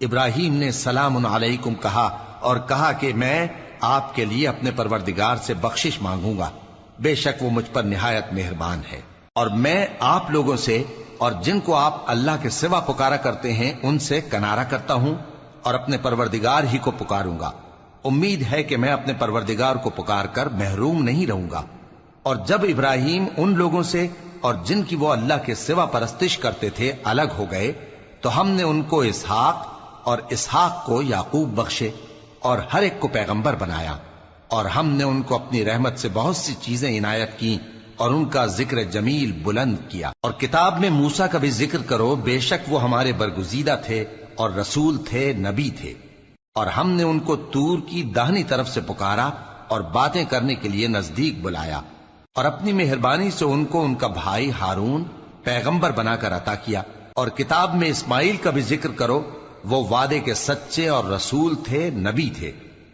ابراہیم نے سلام علیکم کہا اور کہا کہ میں آپ کے لیے اپنے پروردگار سے بخشش مانگوں گا، بے شک وہ مجھ پر نہایت مہربان ہے۔ اور میں آپ لوگوں سے اور جن کو آپ اللہ کے سوا پکارا کرتے ہیں ان سے کنارہ کرتا ہوں اور اپنے پروردگار ہی کو پکاروں گا۔ امید ہے کہ میں اپنے پروردگار کو پکار کر محروم نہیں رہوں گا۔ اور جب ابراہیم ان لوگوں سے اور جن کی وہ اللہ کے سوا پرستش کرتے تھے الگ ہو گئے تو ہم نے ان کو اسحاق اور اسحاق کو یعقوب بخشے اور ہر ایک کو پیغمبر بنایا، اور ہم نے ان کو اپنی رحمت سے بہت سی چیزیں عنایت کی اور ان کا ذکر جمیل بلند کیا۔ اور کتاب میں موسیٰ کا بھی ذکر کرو، بے شک وہ ہمارے برگزیدہ تھے اور رسول تھے، نبی تھے، اور ہم نے ان کو طور کی داہنی طرف سے پکارا اور باتیں کرنے کے لیے نزدیک بلایا، اور اپنی مہربانی سے ان کو ان کا بھائی ہارون پیغمبر بنا کر عطا کیا۔ اور کتاب میں اسماعیل کا بھی ذکر کرو، وہ وعدے کے سچے اور رسول تھے، نبی تھے،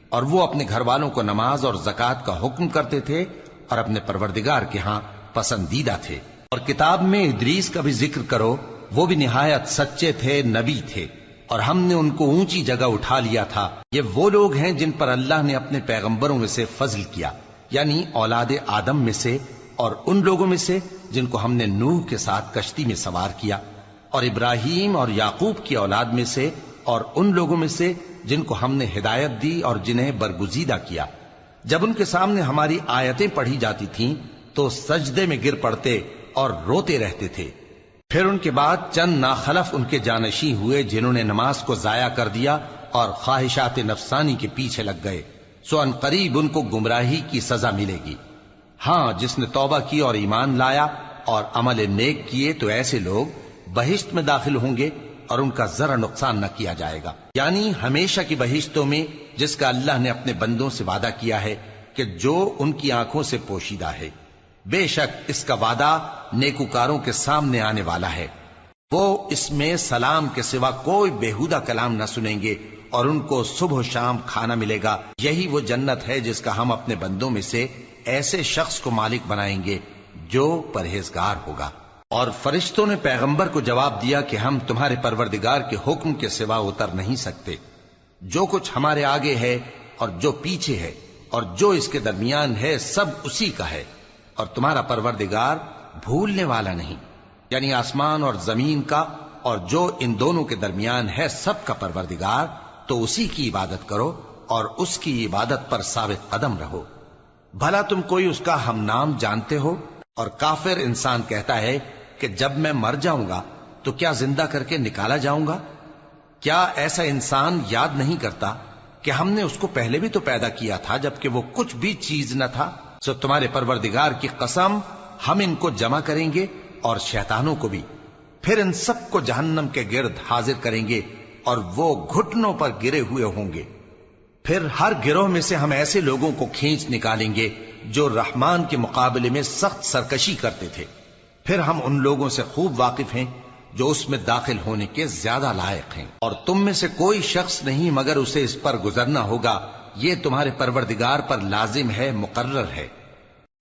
اور وہ اپنے گھر والوں کو نماز اور زکوٰۃ کا حکم کرتے تھے اور اپنے پروردگار کے ہاں پسندیدہ تھے۔ اور کتاب میں ادریس کا بھی ذکر کرو، وہ بھی نہایت سچے تھے، نبی تھے، اور ہم نے ان کو اونچی جگہ اٹھا لیا تھا۔ یہ وہ لوگ ہیں جن پر اللہ نے اپنے پیغمبروں میں سے فضل کیا، یعنی اولاد آدم میں سے، اور ان لوگوں میں سے جن کو ہم نے نوح کے ساتھ کشتی میں سوار کیا، اور ابراہیم اور یعقوب کی اولاد میں سے، اور ان لوگوں میں سے جن کو ہم نے ہدایت دی اور جنہیں برگزیدہ کیا۔ جب ان کے سامنے ہماری آیتیں پڑھی جاتی تھیں تو سجدے میں گر پڑتے اور روتے رہتے تھے۔ پھر ان کے بعد چند ناخلف ان کے جانشی ہوئے جنہوں نے نماز کو ضائع کر دیا اور خواہشات نفسانی کے پیچھے لگ گئے، سو ان قریب ان کو گمراہی کی سزا ملے گی۔ ہاں، جس نے توبہ کی اور ایمان لایا اور عمل نیک کیے تو ایسے لوگ بہشت میں داخل ہوں گے اور ان کا ذرا نقصان نہ کیا جائے گا، یعنی ہمیشہ کی بہشتوں میں، جس کا اللہ نے اپنے بندوں سے وعدہ کیا ہے کہ جو ان کی آنکھوں سے پوشیدہ ہے۔ بے شک اس کا وعدہ نیکوکاروں کے سامنے آنے والا ہے، وہ اس میں سلام کے سوا کوئی بےہودہ کلام نہ سنیں گے اور ان کو صبح و شام کھانا ملے گا۔ یہی وہ جنت ہے جس کا ہم اپنے بندوں میں سے ایسے شخص کو مالک بنائیں گے جو پرہیزگار ہوگا۔ اور فرشتوں نے پیغمبر کو جواب دیا کہ ہم تمہارے پروردگار کے حکم کے سوا اتر نہیں سکتے، جو کچھ ہمارے آگے ہے اور جو پیچھے ہے اور جو اس کے درمیان ہے سب اسی کا ہے، اور تمہارا پروردگار بھولنے والا نہیں، یعنی آسمان اور زمین کا اور جو ان دونوں کے درمیان ہے سب کا پروردگار، تو اسی کی عبادت کرو اور اس کی عبادت پر ثابت قدم رہو۔ بھلا تم کوئی اس کا ہم نام جانتے ہو؟ اور کافر انسان کہتا ہے کہ جب میں مر جاؤں گا تو کیا زندہ کر کے نکالا جاؤں گا؟ کیا ایسا انسان یاد نہیں کرتا کہ ہم نے اس کو پہلے بھی تو پیدا کیا تھا جبکہ وہ کچھ بھی چیز نہ تھا؟ سو تمہارے پروردگار کی قسم، ہم ان کو جمع کریں گے اور شیطانوں کو بھی، پھر ان سب کو جہنم کے گرد حاضر کریں گے اور وہ گھٹنوں پر گرے ہوئے ہوں گے۔ پھر ہر گروہ میں سے ہم ایسے لوگوں کو کھینچ نکالیں گے جو رحمان کے مقابلے میں سخت سرکشی کرتے تھے، پھر ہم ان لوگوں سے خوب واقف ہیں جو اس میں داخل ہونے کے زیادہ لائق ہیں، اور تم میں سے کوئی شخص نہیں مگر اسے اس پر گزرنا ہوگا، یہ تمہارے پروردگار پر لازم ہے، مقرر ہے۔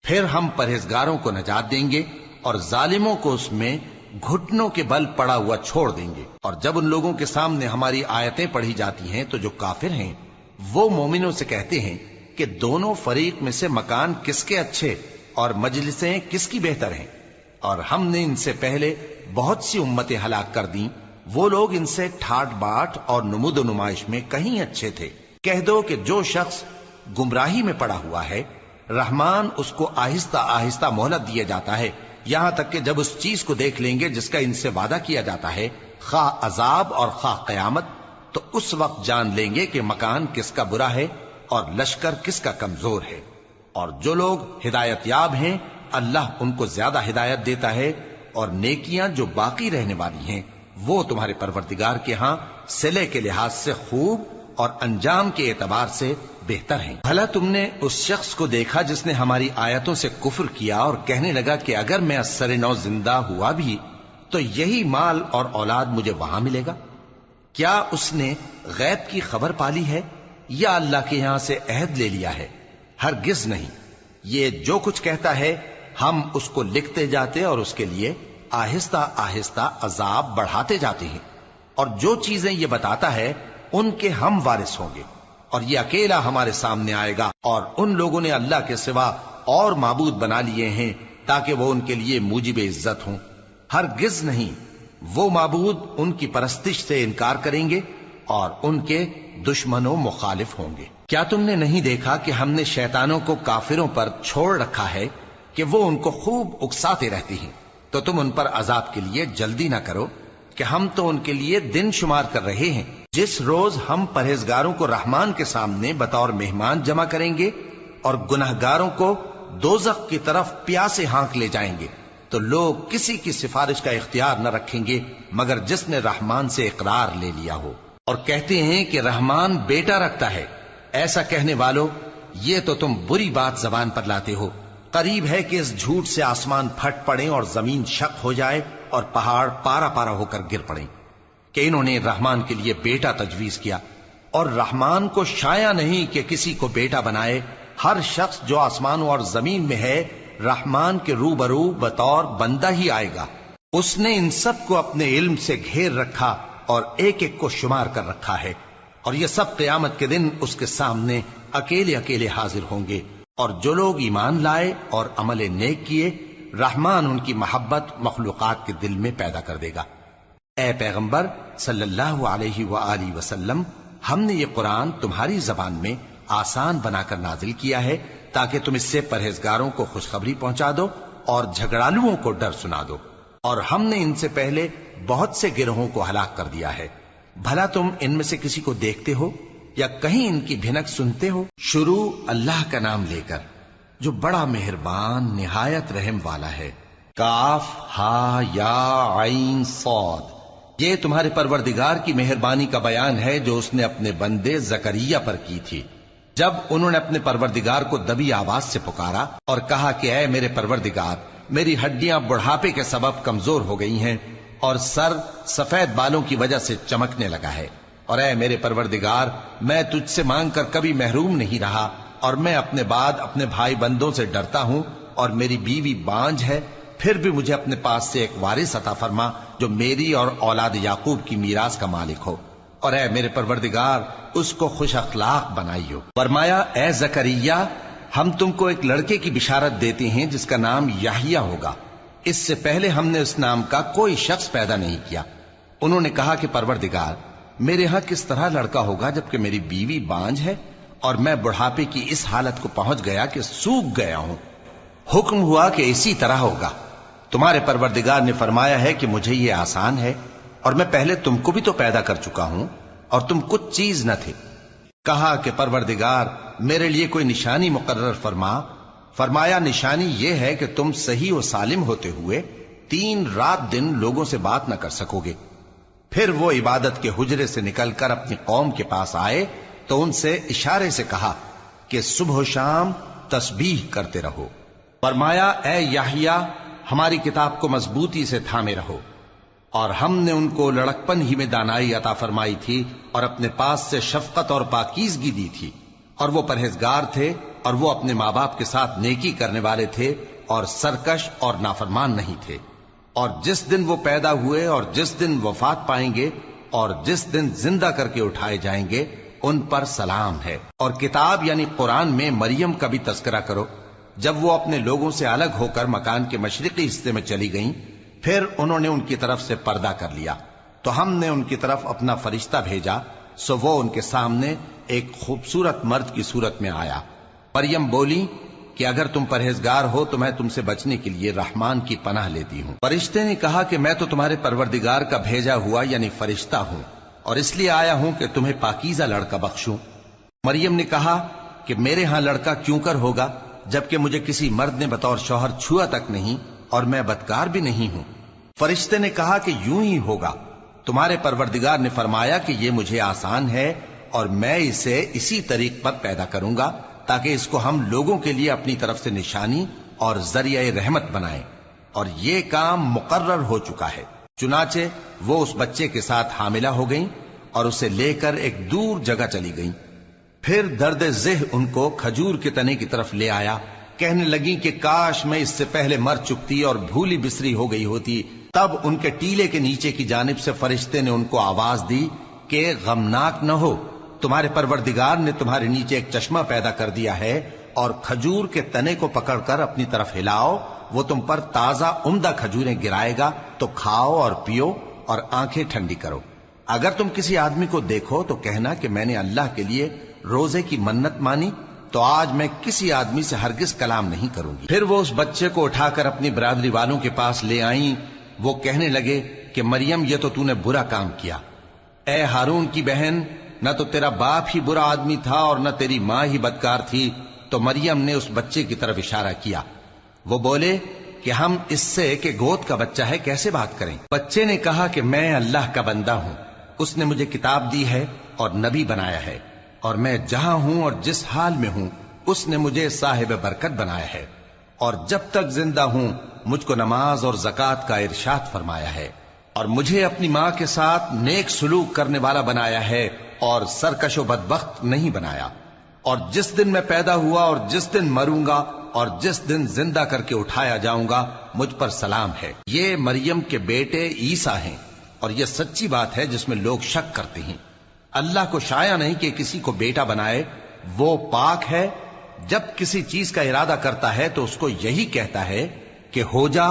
پھر ہم پرہیزگاروں کو نجات دیں گے اور ظالموں کو اس میں گھٹنوں کے بل پڑا ہوا چھوڑ دیں گے۔ اور جب ان لوگوں کے سامنے ہماری آیتیں پڑھی جاتی ہیں تو جو کافر ہیں وہ مومنوں سے کہتے ہیں کہ دونوں فریق میں سے مکان کس کے اچھے اور مجلسیں کس کی بہتر ہیں، اور ہم نے ان سے پہلے بہت سی امتیں ہلاک کر دیں، وہ لوگ ان سے ٹھاٹ باٹ اور نمود و نمائش میں کہیں اچھے تھے۔ کہہ دو کہ جو شخص گمراہی میں پڑا ہوا ہے، رحمان اس کو آہستہ آہستہ مہلت دیا جاتا ہے، یہاں تک کہ جب اس چیز کو دیکھ لیں گے جس کا ان سے وعدہ کیا جاتا ہے، خواہ عذاب اور خواہ قیامت، تو اس وقت جان لیں گے کہ مکان کس کا برا ہے اور لشکر کس کا کمزور ہے۔ اور جو لوگ ہدایت یاب ہیں اللہ ان کو زیادہ ہدایت دیتا ہے، اور نیکیاں جو باقی رہنے والی ہیں وہ تمہارے پروردگار کے ہاں صلے کے لحاظ سے خوب اور انجام کے اعتبار سے بہتر ہیں۔ بھلا تم نے اس شخص کو دیکھا جس نے ہماری آیتوں سے کفر کیا اور کہنے لگا کہ اگر میں اثر نو زندہ ہوا بھی تو یہی مال اور اولاد مجھے وہاں ملے گا؟ کیا اس نے غیب کی خبر پالی ہے یا اللہ کے یہاں سے عہد لے لیا ہے؟ ہرگز نہیں، یہ جو کچھ کہتا ہے ہم اس کو لکھتے جاتے اور اس کے لیے آہستہ آہستہ عذاب بڑھاتے جاتے ہیں، اور جو چیزیں یہ بتاتا ہے ان کے ہم وارث ہوں گے، اور یہ اکیلا ہمارے سامنے آئے گا۔ اور ان لوگوں نے اللہ کے سوا اور معبود بنا لیے ہیں تاکہ وہ ان کے لیے موجب عزت ہوں، ہرگز نہیں، وہ معبود ان کی پرستش سے انکار کریں گے اور ان کے دشمنوں مخالف ہوں گے۔ کیا تم نے نہیں دیکھا کہ ہم نے شیطانوں کو کافروں پر چھوڑ رکھا ہے کہ وہ ان کو خوب اکساتے رہتی ہیں، تو تم ان پر عذاب کے لیے جلدی نہ کرو، کہ ہم تو ان کے لیے دن شمار کر رہے ہیں. جس روز ہم پرہیزگاروں کو رحمان کے سامنے بطور مہمان جمع کریں گے اور گنہگاروں کو دوزخ کی طرف پیاسے ہانک لے جائیں گے، تو لوگ کسی کی سفارش کا اختیار نہ رکھیں گے مگر جس نے رحمان سے اقرار لے لیا ہو. اور کہتے ہیں کہ رحمان بیٹا رکھتا ہے. ایسا کہنے والوں، یہ تو تم بری بات زبان پر لاتے ہو. قریب ہے کہ اس جھوٹ سے آسمان پھٹ پڑے اور زمین شق ہو جائے اور پہاڑ پارا پارا ہو کر گر پڑیں کہ انہوں نے رحمان کے لیے بیٹا تجویز کیا. اور رحمان کو شایع نہیں کہ کسی کو بیٹا بنائے. ہر شخص جو آسمانوں اور زمین میں ہے رحمان کے روبرو بطور بندہ ہی آئے گا. اس نے ان سب کو اپنے علم سے گھیر رکھا اور ایک ایک کو شمار کر رکھا ہے. اور یہ سب قیامت کے دن اس کے سامنے اکیلے اکیلے حاضر ہوں گے. اور جو لوگ ایمان لائے اور عمل نیک کیے، رحمان ان کی محبت مخلوقات کے دل میں پیدا کر دے گا. اے پیغمبر صلی اللہ علیہ وآلہ وسلم، ہم نے یہ قرآن تمہاری زبان میں آسان بنا کر نازل کیا ہے تاکہ تم اس سے پرہیزگاروں کو خوشخبری پہنچا دو اور جھگڑالوؤں کو ڈر سنا دو. اور ہم نے ان سے پہلے بہت سے گروہوں کو ہلاک کر دیا ہے. بھلا تم ان میں سے کسی کو دیکھتے ہو یا کہیں ان کی بھنک سنتے ہو؟ شروع اللہ کا نام لے کر جو بڑا مہربان نہایت رحم والا ہے. کاف ہا یا عین صاد. یہ تمہارے پروردگار کی مہربانی کا بیان ہے جو اس نے اپنے بندے زکریا پر کی تھی جب انہوں نے اپنے پروردگار کو دبی آواز سے پکارا اور کہا کہ اے میرے پروردگار، میری ہڈیاں بڑھاپے کے سبب کمزور ہو گئی ہیں اور سر سفید بالوں کی وجہ سے چمکنے لگا ہے. اور اے میرے پروردگار، میں تجھ سے مانگ کر کبھی محروم نہیں رہا اور میں اپنے بعد اپنے بھائی بندوں سے ڈرتا ہوں اور میری بیوی بانجھ ہے. پھر بھی مجھے اپنے پاس سے ایک وارث عطا فرما جو میری اور اولاد یعقوب کی میراث کا مالک ہو. اور اے میرے پروردگار، اس کو خوش اخلاق بنائیو. فرمایا اے زکریا، ہم تم کو ایک لڑکے کی بشارت دیتے ہیں جس کا نام یحییٰ ہوگا. اس سے پہلے ہم نے اس نام کا کوئی شخص پیدا نہیں کیا. انہوں نے کہا کہ پروردگار، میرے ہاں کس طرح لڑکا ہوگا جبکہ میری بیوی بانجھ ہے اور میں بڑھاپے کی اس حالت کو پہنچ گیا کہ سوکھ گیا ہوں. حکم ہوا کہ اسی طرح ہوگا. تمہارے پروردگار نے فرمایا ہے کہ مجھے یہ آسان ہے اور میں پہلے تم کو بھی تو پیدا کر چکا ہوں اور تم کچھ چیز نہ تھے. کہا کہ پروردگار، میرے لیے کوئی نشانی مقرر فرما. فرمایا نشانی یہ ہے کہ تم صحیح و سالم ہوتے ہوئے 3 رات دن لوگوں سے بات نہ کر سکو گے. پھر وہ عبادت کے حجرے سے نکل کر اپنی قوم کے پاس آئے تو ان سے اشارے سے کہا کہ صبح و شام تسبیح کرتے رہو. فرمایا اے یحییٰ، ہماری کتاب کو مضبوطی سے تھامے رہو. اور ہم نے ان کو لڑکپن ہی میں دانائی عطا فرمائی تھی اور اپنے پاس سے شفقت اور پاکیزگی دی تھی. اور وہ پرہیزگار تھے اور وہ اپنے ماں باپ کے ساتھ نیکی کرنے والے تھے اور سرکش اور نافرمان نہیں تھے. اور جس دن وہ پیدا ہوئے اور جس دن وفات پائیں گے اور جس دن زندہ کر کے اٹھائے جائیں گے ان پر سلام ہے. اور کتاب یعنی قرآن میں مریم کا بھی تذکرہ کرو. جب وہ اپنے لوگوں سے الگ ہو کر مکان کے مشرقی حصے میں چلی گئیں، پھر انہوں نے ان کی طرف سے پردہ کر لیا تو ہم نے ان کی طرف اپنا فرشتہ بھیجا، سو وہ ان کے سامنے ایک خوبصورت مرد کی صورت میں آیا. مریم بولی کہ اگر تم پرہیزگار ہو تو میں تم سے بچنے کے لیے رحمان کی پناہ لیتی ہوں. فرشتے نے کہا کہ میں تو تمہارے پروردگار کا بھیجا ہوا یعنی فرشتہ ہوں اور اس لیے آیا ہوں کہ تمہیں پاکیزہ لڑکا بخشوں. مریم نے کہا کہ میرے ہاں لڑکا کیوں کر ہوگا جبکہ مجھے کسی مرد نے بطور شوہر چھوا تک نہیں اور میں بدکار بھی نہیں ہوں. فرشتے نے کہا کہ یوں ہی ہوگا. تمہارے پروردگار نے فرمایا کہ یہ مجھے آسان ہے اور میں اسے اسی طریق پر پیدا کروں گا تاکہ اس کو ہم لوگوں کے لیے اپنی طرف سے نشانی اور ذریعہ رحمت بنائیں. اور یہ کام مقرر ہو چکا ہے. چنانچہ وہ اس بچے کے ساتھ حاملہ ہو گئیں اور اسے لے کر ایک دور جگہ چلی گئیں. پھر درد ذہ ان کو کھجور کے تنے کی طرف لے آیا. کہنے لگیں کہ کاش میں اس سے پہلے مر چکتی اور بھولی بسری ہو گئی ہوتی. تب ان کے ٹیلے کے نیچے کی جانب سے فرشتے نے ان کو آواز دی کہ غمناک نہ ہو، تمہارے پروردگار نے تمہارے نیچے ایک چشمہ پیدا کر دیا ہے اور کھجور کے تنے کو پکڑ کر اپنی طرف ہلاؤ، وہ تم پر تازہ عمدہ کھجوریں گرائے گا تو کھاؤ اور پیو اور آنکھیں ٹھنڈی کرو. اگر تم کسی آدمی کو دیکھو تو کہنا کہ میں نے اللہ کے لیے روزے کی منت مانی تو آج میں کسی آدمی سے ہرگز کلام نہیں کروں گی. پھر وہ اس بچے کو اٹھا کر اپنی برادری والوں کے پاس لے آئیں وہ کہنے لگے کہ مریم یہ تو تو نے برا کام کیا. اے ہارون کی بہن، نہ تو تیرا باپ ہی برا آدمی تھا اور نہ تیری ماں ہی بدکار تھی. تو مریم نے اس بچے کی طرف اشارہ کیا. وہ بولے کہ ہم اس سے کہ گود کا بچہ ہے کیسے بات کریں؟ بچے نے کہا کہ میں اللہ کا بندہ ہوں، اس نے مجھے کتاب دی ہے اور نبی بنایا ہے، اور میں جہاں ہوں اور جس حال میں ہوں اس نے مجھے صاحب برکت بنایا ہے، اور جب تک زندہ ہوں مجھ کو نماز اور زکوٰۃ کا ارشاد فرمایا ہے، اور مجھے اپنی ماں کے ساتھ نیک سلوک کرنے والا بنایا ہے اور سرکش و بدبخت نہیں بنایا. اور جس دن میں پیدا ہوا اور جس دن مروں گا اور جس دن زندہ کر کے اٹھایا جاؤں گا مجھ پر سلام ہے. یہ مریم کے بیٹے عیسیٰ ہیں، اور یہ سچی بات ہے جس میں لوگ شک کرتے ہیں. اللہ کو شایع نہیں کہ کسی کو بیٹا بنائے، وہ پاک ہے. جب کسی چیز کا ارادہ کرتا ہے تو اس کو یہی کہتا ہے کہ ہو جا،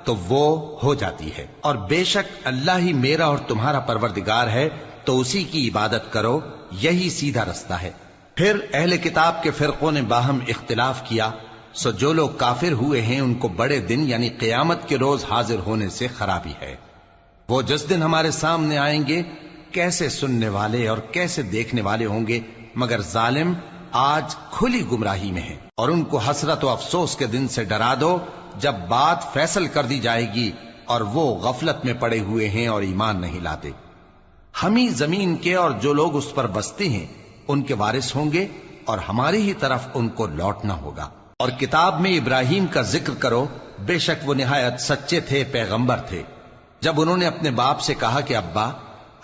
تو وہ ہو جاتی ہے. اور بے شک اللہ ہی میرا اور تمہارا پروردگار ہے، تو اسی کی عبادت کرو، یہی سیدھا رستہ ہے. پھر اہل کتاب کے فرقوں نے باہم اختلاف کیا، سو جو لوگ کافر ہوئے ہیں ان کو بڑے دن یعنی قیامت کے روز حاضر ہونے سے خرابی ہے. وہ جس دن ہمارے سامنے آئیں گے کیسے سننے والے اور کیسے دیکھنے والے ہوں گے، مگر ظالم آج کھلی گمراہی میں ہے. اور ان کو حسرت و افسوس کے دن سے ڈرا دو جب بات فیصل کر دی جائے گی اور وہ غفلت میں پڑے ہوئے ہیں اور ایمان نہیں لاتے. ہم ہی زمین کے اور جو لوگ اس پر بستے ہیں ان کے وارث ہوں گے، اور ہماری ہی طرف ان کو لوٹنا ہوگا. اور کتاب میں ابراہیم کا ذکر کرو، بے شک وہ نہایت سچے تھے، پیغمبر تھے. جب انہوں نے اپنے باپ سے کہا کہ ابا،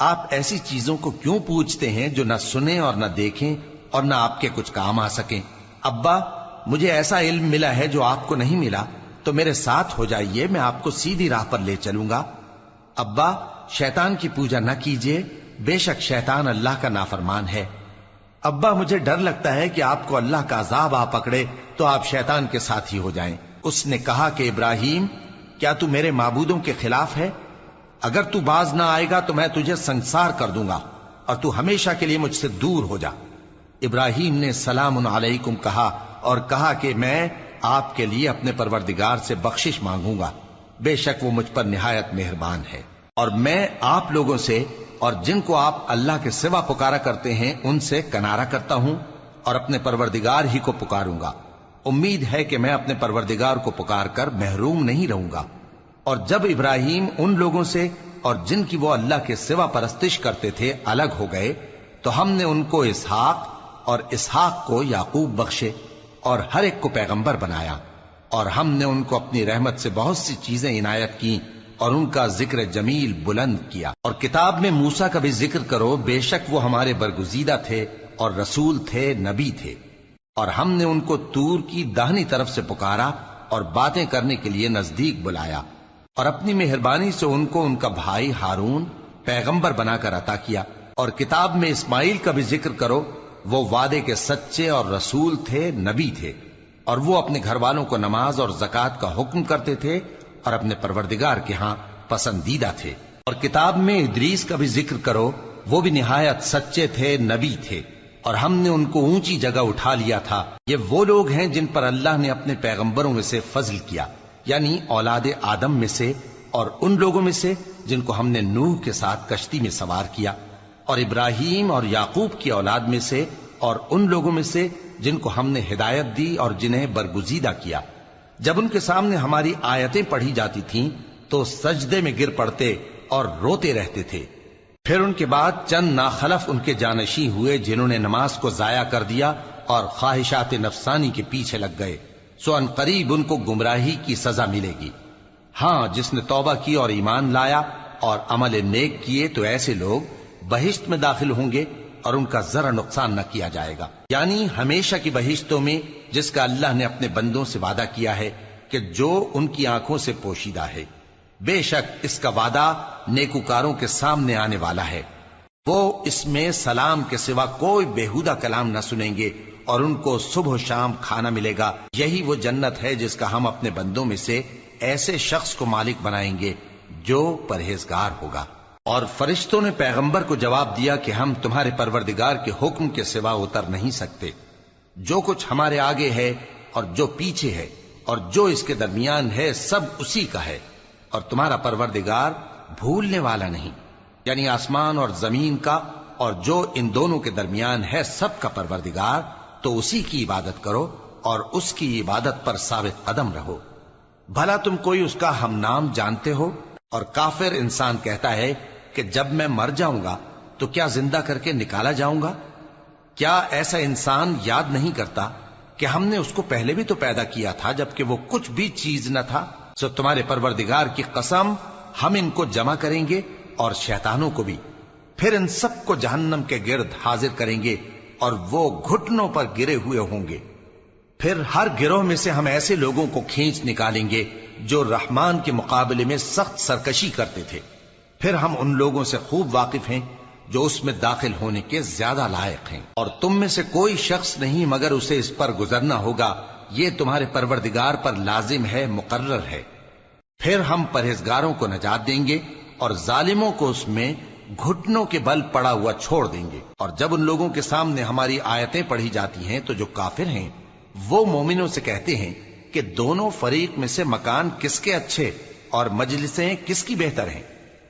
آپ ایسی چیزوں کو کیوں پوچھتے ہیں جو نہ سنیں اور نہ دیکھیں اور نہ آپ کے کچھ کام آ سکیں؟ ابا، مجھے ایسا علم ملا ہے جو آپ کو نہیں ملا، تو میرے ساتھ ہو جائیے، میں آپ کو سیدھی راہ پر لے چلوں گا. ابا، شیطان کی پوجا نہ کیجیے، بے شک شیطان اللہ کا نافرمان ہے. ابا، مجھے ڈر لگتا ہے کہ آپ کو اللہ کا عذاب آ پکڑے تو آپ شیطان کے ساتھ ہی ہو جائیں. اس نے کہا کہ ابراہیم، کیا تو میرے معبودوں کے خلاف ہے؟ اگر تو باز نہ آئے گا تو میں تجھے سنسار کر دوں گا اور تو ہمیشہ کے لیے مجھ سے دور ہو جا. ابراہیم نے سلام علیکم کہا اور کہا کہ میں آپ کے لیے اپنے پروردگار سے بخشش مانگوں گا، بے شک وہ مجھ پر نہایت مہربان ہے. اور میں آپ لوگوں سے اور جن کو آپ اللہ کے سوا پکارا کرتے ہیں ان سے کنارہ کرتا ہوں اور اپنے پروردگار ہی کو پکاروں گا. امید ہے کہ میں اپنے پروردگار کو پکار کر محروم نہیں رہوں گا. اور جب ابراہیم ان لوگوں سے اور جن کی وہ اللہ کے سوا پرستش کرتے تھے الگ ہو گئے تو ہم نے ان کو اسحاق اور اسحاق کو یعقوب بخشے اور ہر ایک کو پیغمبر بنایا. اور ہم نے ان کو اپنی رحمت سے بہت سی چیزیں عنایت کی اور ان کا ذکر جمیل بلند کیا. اور کتاب میں موسیٰ کا بھی ذکر کرو، بے شک وہ ہمارے برگزیدہ تھے اور رسول تھے، نبی تھے. اور ہم نے ان کو طور کی داہنی طرف سے پکارا اور باتیں کرنے کے لیے نزدیک بلایا، اور اپنی مہربانی سے ان کو ان کا بھائی ہارون پیغمبر بنا کر عطا کیا. اور کتاب میں اسماعیل کا بھی ذکر کرو، وہ وعدے کے سچے اور رسول تھے، نبی تھے، اور وہ اپنے گھر والوں کو نماز اور زکوٰۃ کا حکم کرتے تھے اور اپنے پروردگار کے ہاں پسندیدہ تھے. اور کتاب میں ادریس کا بھی ذکر کرو، وہ بھی نہایت سچے تھے، نبی تھے، اور ہم نے ان کو اونچی جگہ اٹھا لیا تھا. یہ وہ لوگ ہیں جن پر اللہ نے اپنے پیغمبروں میں سے فضل کیا، یعنی اولاد آدم میں سے، اور ان لوگوں میں سے جن کو ہم نے نوح کے ساتھ کشتی میں سوار کیا، اور ابراہیم اور یعقوب کی اولاد میں سے، اور ان لوگوں میں سے جن کو ہم نے ہدایت دی اور جنہیں برگزیدہ کیا. جب ان کے سامنے ہماری آیتیں پڑھی جاتی تھیں تو سجدے میں گر پڑتے اور روتے رہتے تھے. پھر ان کے بعد چند ناخلف ان کے جانشین ہوئے جنہوں نے نماز کو ضائع کر دیا اور خواہشات نفسانی کے پیچھے لگ گئے، سو ان قریب ان کو گمراہی کی سزا ملے گی. ہاں، جس نے توبہ کی اور ایمان لایا اور عمل نیک کیے تو ایسے لوگ بہشت میں داخل ہوں گے اور ان کا ذرا نقصان نہ کیا جائے گا، یعنی ہمیشہ کی بہشتوں میں جس کا اللہ نے اپنے بندوں سے وعدہ کیا ہے کہ جو ان کی آنکھوں سے پوشیدہ ہے. بے شک اس کا وعدہ نیکوکاروں کے سامنے آنے والا ہے. وہ اس میں سلام کے سوا کوئی بیہودہ کلام نہ سنیں گے اور ان کو صبح و شام کھانا ملے گا. یہی وہ جنت ہے جس کا ہم اپنے بندوں میں سے ایسے شخص کو مالک بنائیں گے جو پرہیزگار ہوگا. اور فرشتوں نے پیغمبر کو جواب دیا کہ ہم تمہارے پروردگار کے حکم کے سوا اتر نہیں سکتے. جو کچھ ہمارے آگے ہے اور جو پیچھے ہے اور جو اس کے درمیان ہے سب اسی کا ہے. اور تمہارا پروردگار بھولنے والا نہیں، یعنی آسمان اور زمین کا اور جو ان دونوں کے درمیان ہے سب کا پروردگار، تو اسی کی عبادت کرو اور اس کی عبادت پر ثابت قدم رہو۔ بھلا تم کوئی اس کا ہم نام جانتے ہو؟ اور کافر انسان کہتا ہے کہ جب میں مر جاؤں گا تو کیا زندہ کر کے نکالا جاؤں گا؟ کیا ایسا انسان یاد نہیں کرتا کہ ہم نے اس کو پہلے بھی تو پیدا کیا تھا جبکہ وہ کچھ بھی چیز نہ تھا؟ سو تمہارے پروردگار کی قسم، ہم ان کو جمع کریں گے اور شیطانوں کو بھی، پھر ان سب کو جہنم کے گرد حاضر کریں گے اور وہ گھٹنوں پر گرے ہوئے ہوں گے۔ پھر ہر گروہ میں سے ہم ایسے لوگوں کو کھینچ نکالیں گے جو رحمان کے مقابلے میں سخت سرکشی کرتے تھے، پھر ہم ان لوگوں سے خوب واقف ہیں جو اس میں داخل ہونے کے زیادہ لائق ہیں، اور تم میں سے کوئی شخص نہیں مگر اسے اس پر گزرنا ہوگا، یہ تمہارے پروردگار پر لازم ہے، مقرر ہے۔ پھر ہم پرہیزگاروں کو نجات دیں گے اور ظالموں کو اس میں گھٹنوں کے بل پڑا ہوا چھوڑ دیں گے۔ اور جب ان لوگوں کے سامنے ہماری آیتیں پڑھی جاتی ہیں تو جو کافر ہیں وہ مومنوں سے کہتے ہیں کہ دونوں فریق میں سے مکان کس کے اچھے اور مجلسیں کس کی بہتر ہیں،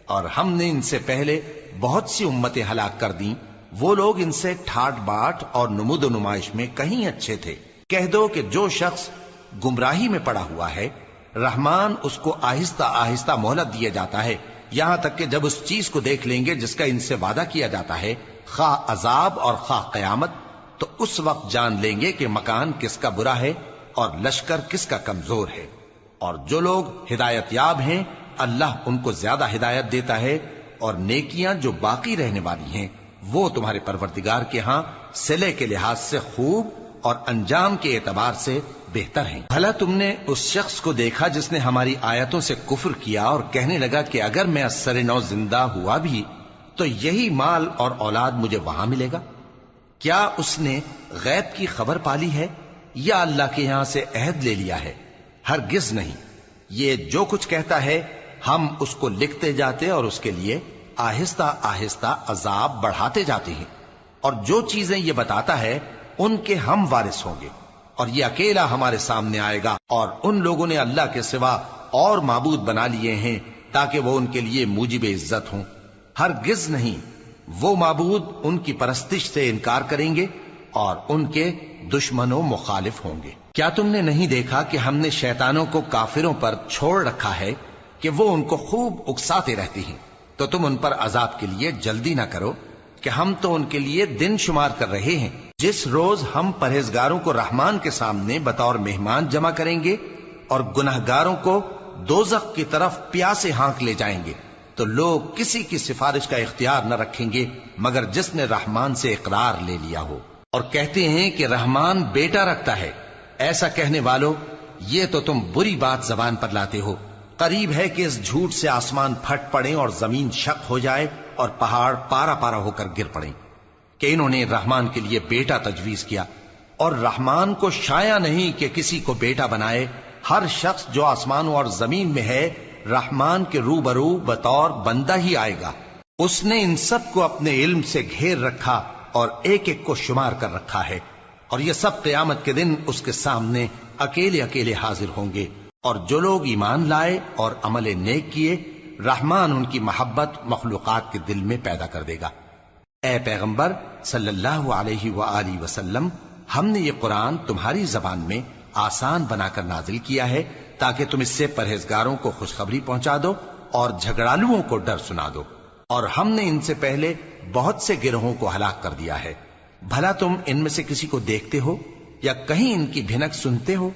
اور ہم نے ان سے پہلے بہت سی امتیں ہلاک کر دیں، وہ لوگ ان سے ٹھاٹ باٹ اور نمود و نمائش میں کہیں اچھے تھے۔ کہہ دو کہ جو شخص گمراہی میں پڑا ہوا ہے، رحمان اس کو آہستہ آہستہ مہلت دیا جاتا ہے، یہاں تک کہ جب اس چیز کو دیکھ لیں گے جس کا ان سے وعدہ کیا جاتا ہے، خواہ عذاب اور خواہ قیامت، تو اس وقت جان لیں گے کہ مکان کس کا برا ہے اور لشکر کس کا کمزور ہے۔ اور جو لوگ ہدایت یاب ہیں اللہ ان کو زیادہ ہدایت دیتا ہے، اور نیکیاں جو باقی رہنے والی ہیں وہ تمہارے پروردگار کے ہاں صلے کے لحاظ سے خوب اور انجام کے اعتبار سے بہتر ہیں۔ بھلا تم نے اس شخص کو دیکھا جس نے ہماری آیتوں سے کفر کیا اور کہنے لگا کہ اگر میں اثر نو زندہ ہوا بھی تو یہی مال اور اولاد مجھے وہاں ملے گا؟ کیا اس نے غیب کی خبر پالی ہے یا اللہ کے یہاں سے عہد لے لیا ہے؟ ہرگز نہیں، یہ جو کچھ کہتا ہے ہم اس کو لکھتے جاتے اور اس کے لیے آہستہ آہستہ عذاب بڑھاتے جاتے ہیں، اور جو چیزیں یہ بتاتا ہے ان کے ہم وارث ہوں گے، اور یہ اکیلا ہمارے سامنے آئے گا۔ اور ان لوگوں نے اللہ کے سوا اور معبود بنا لیے ہیں تاکہ وہ ان کے لیے موجب عزت ہوں، ہرگز نہیں، وہ معبود ان کی پرستش سے انکار کریں گے اور ان کے دشمن و مخالف ہوں گے۔ کیا تم نے نہیں دیکھا کہ ہم نے شیطانوں کو کافروں پر چھوڑ رکھا ہے کہ وہ ان کو خوب اکساتے رہتے ہیں؟ تو تم ان پر عذاب کے لیے جلدی نہ کرو کہ ہم تو ان کے لیے دن شمار کر رہے ہیں، جس روز ہم پرہیزگاروں کو رحمان کے سامنے بطور مہمان جمع کریں گے اور گناہگاروں کو دوزخ کی طرف پیاسے ہانک لے جائیں گے، تو لوگ کسی کی سفارش کا اختیار نہ رکھیں گے مگر جس نے رحمان سے اقرار لے لیا ہو، اور کہتے ہیں کہ رحمان بیٹا رکھتا ہے۔ ایسا کہنے والوں، یہ تو تم بری بات زبان پر لاتے ہو، قریب ہے کہ اس جھوٹ سے آسمان پھٹ پڑیں اور زمین شق ہو جائے اور پہاڑ پارا پارا ہو کر گر پڑیں کہ انہوں نے رحمان کے لیے بیٹا تجویز کیا، اور رحمان کو شایع نہیں کہ کسی کو بیٹا بنائے۔ ہر شخص جو آسمانوں اور زمین میں ہے رحمان کے روبرو بطور بندہ ہی آئے گا۔ اس نے ان سب کو اپنے علم سے گھیر رکھا اور ایک ایک کو شمار کر رکھا ہے، اور یہ سب قیامت کے دن اس کے سامنے اکیلے اکیلے حاضر ہوں گے۔ اور جو لوگ ایمان لائے اور عمل نیک کیے، رحمان ان کی محبت مخلوقات کے دل میں پیدا کر دے گا۔ اے پیغمبر صلی اللہ علیہ وآلہ وسلم، ہم نے یہ قرآن تمہاری زبان میں آسان بنا کر نازل کیا ہے تاکہ تم اس سے پرہیزگاروں کو خوشخبری پہنچا دو اور جھگڑالوؤں کو ڈر سنا دو، اور ہم نے ان سے پہلے بہت سے گروہوں کو ہلاک کر دیا ہے۔ بھلا تم ان میں سے کسی کو دیکھتے ہو یا کہیں ان کی بھنک سنتے ہو؟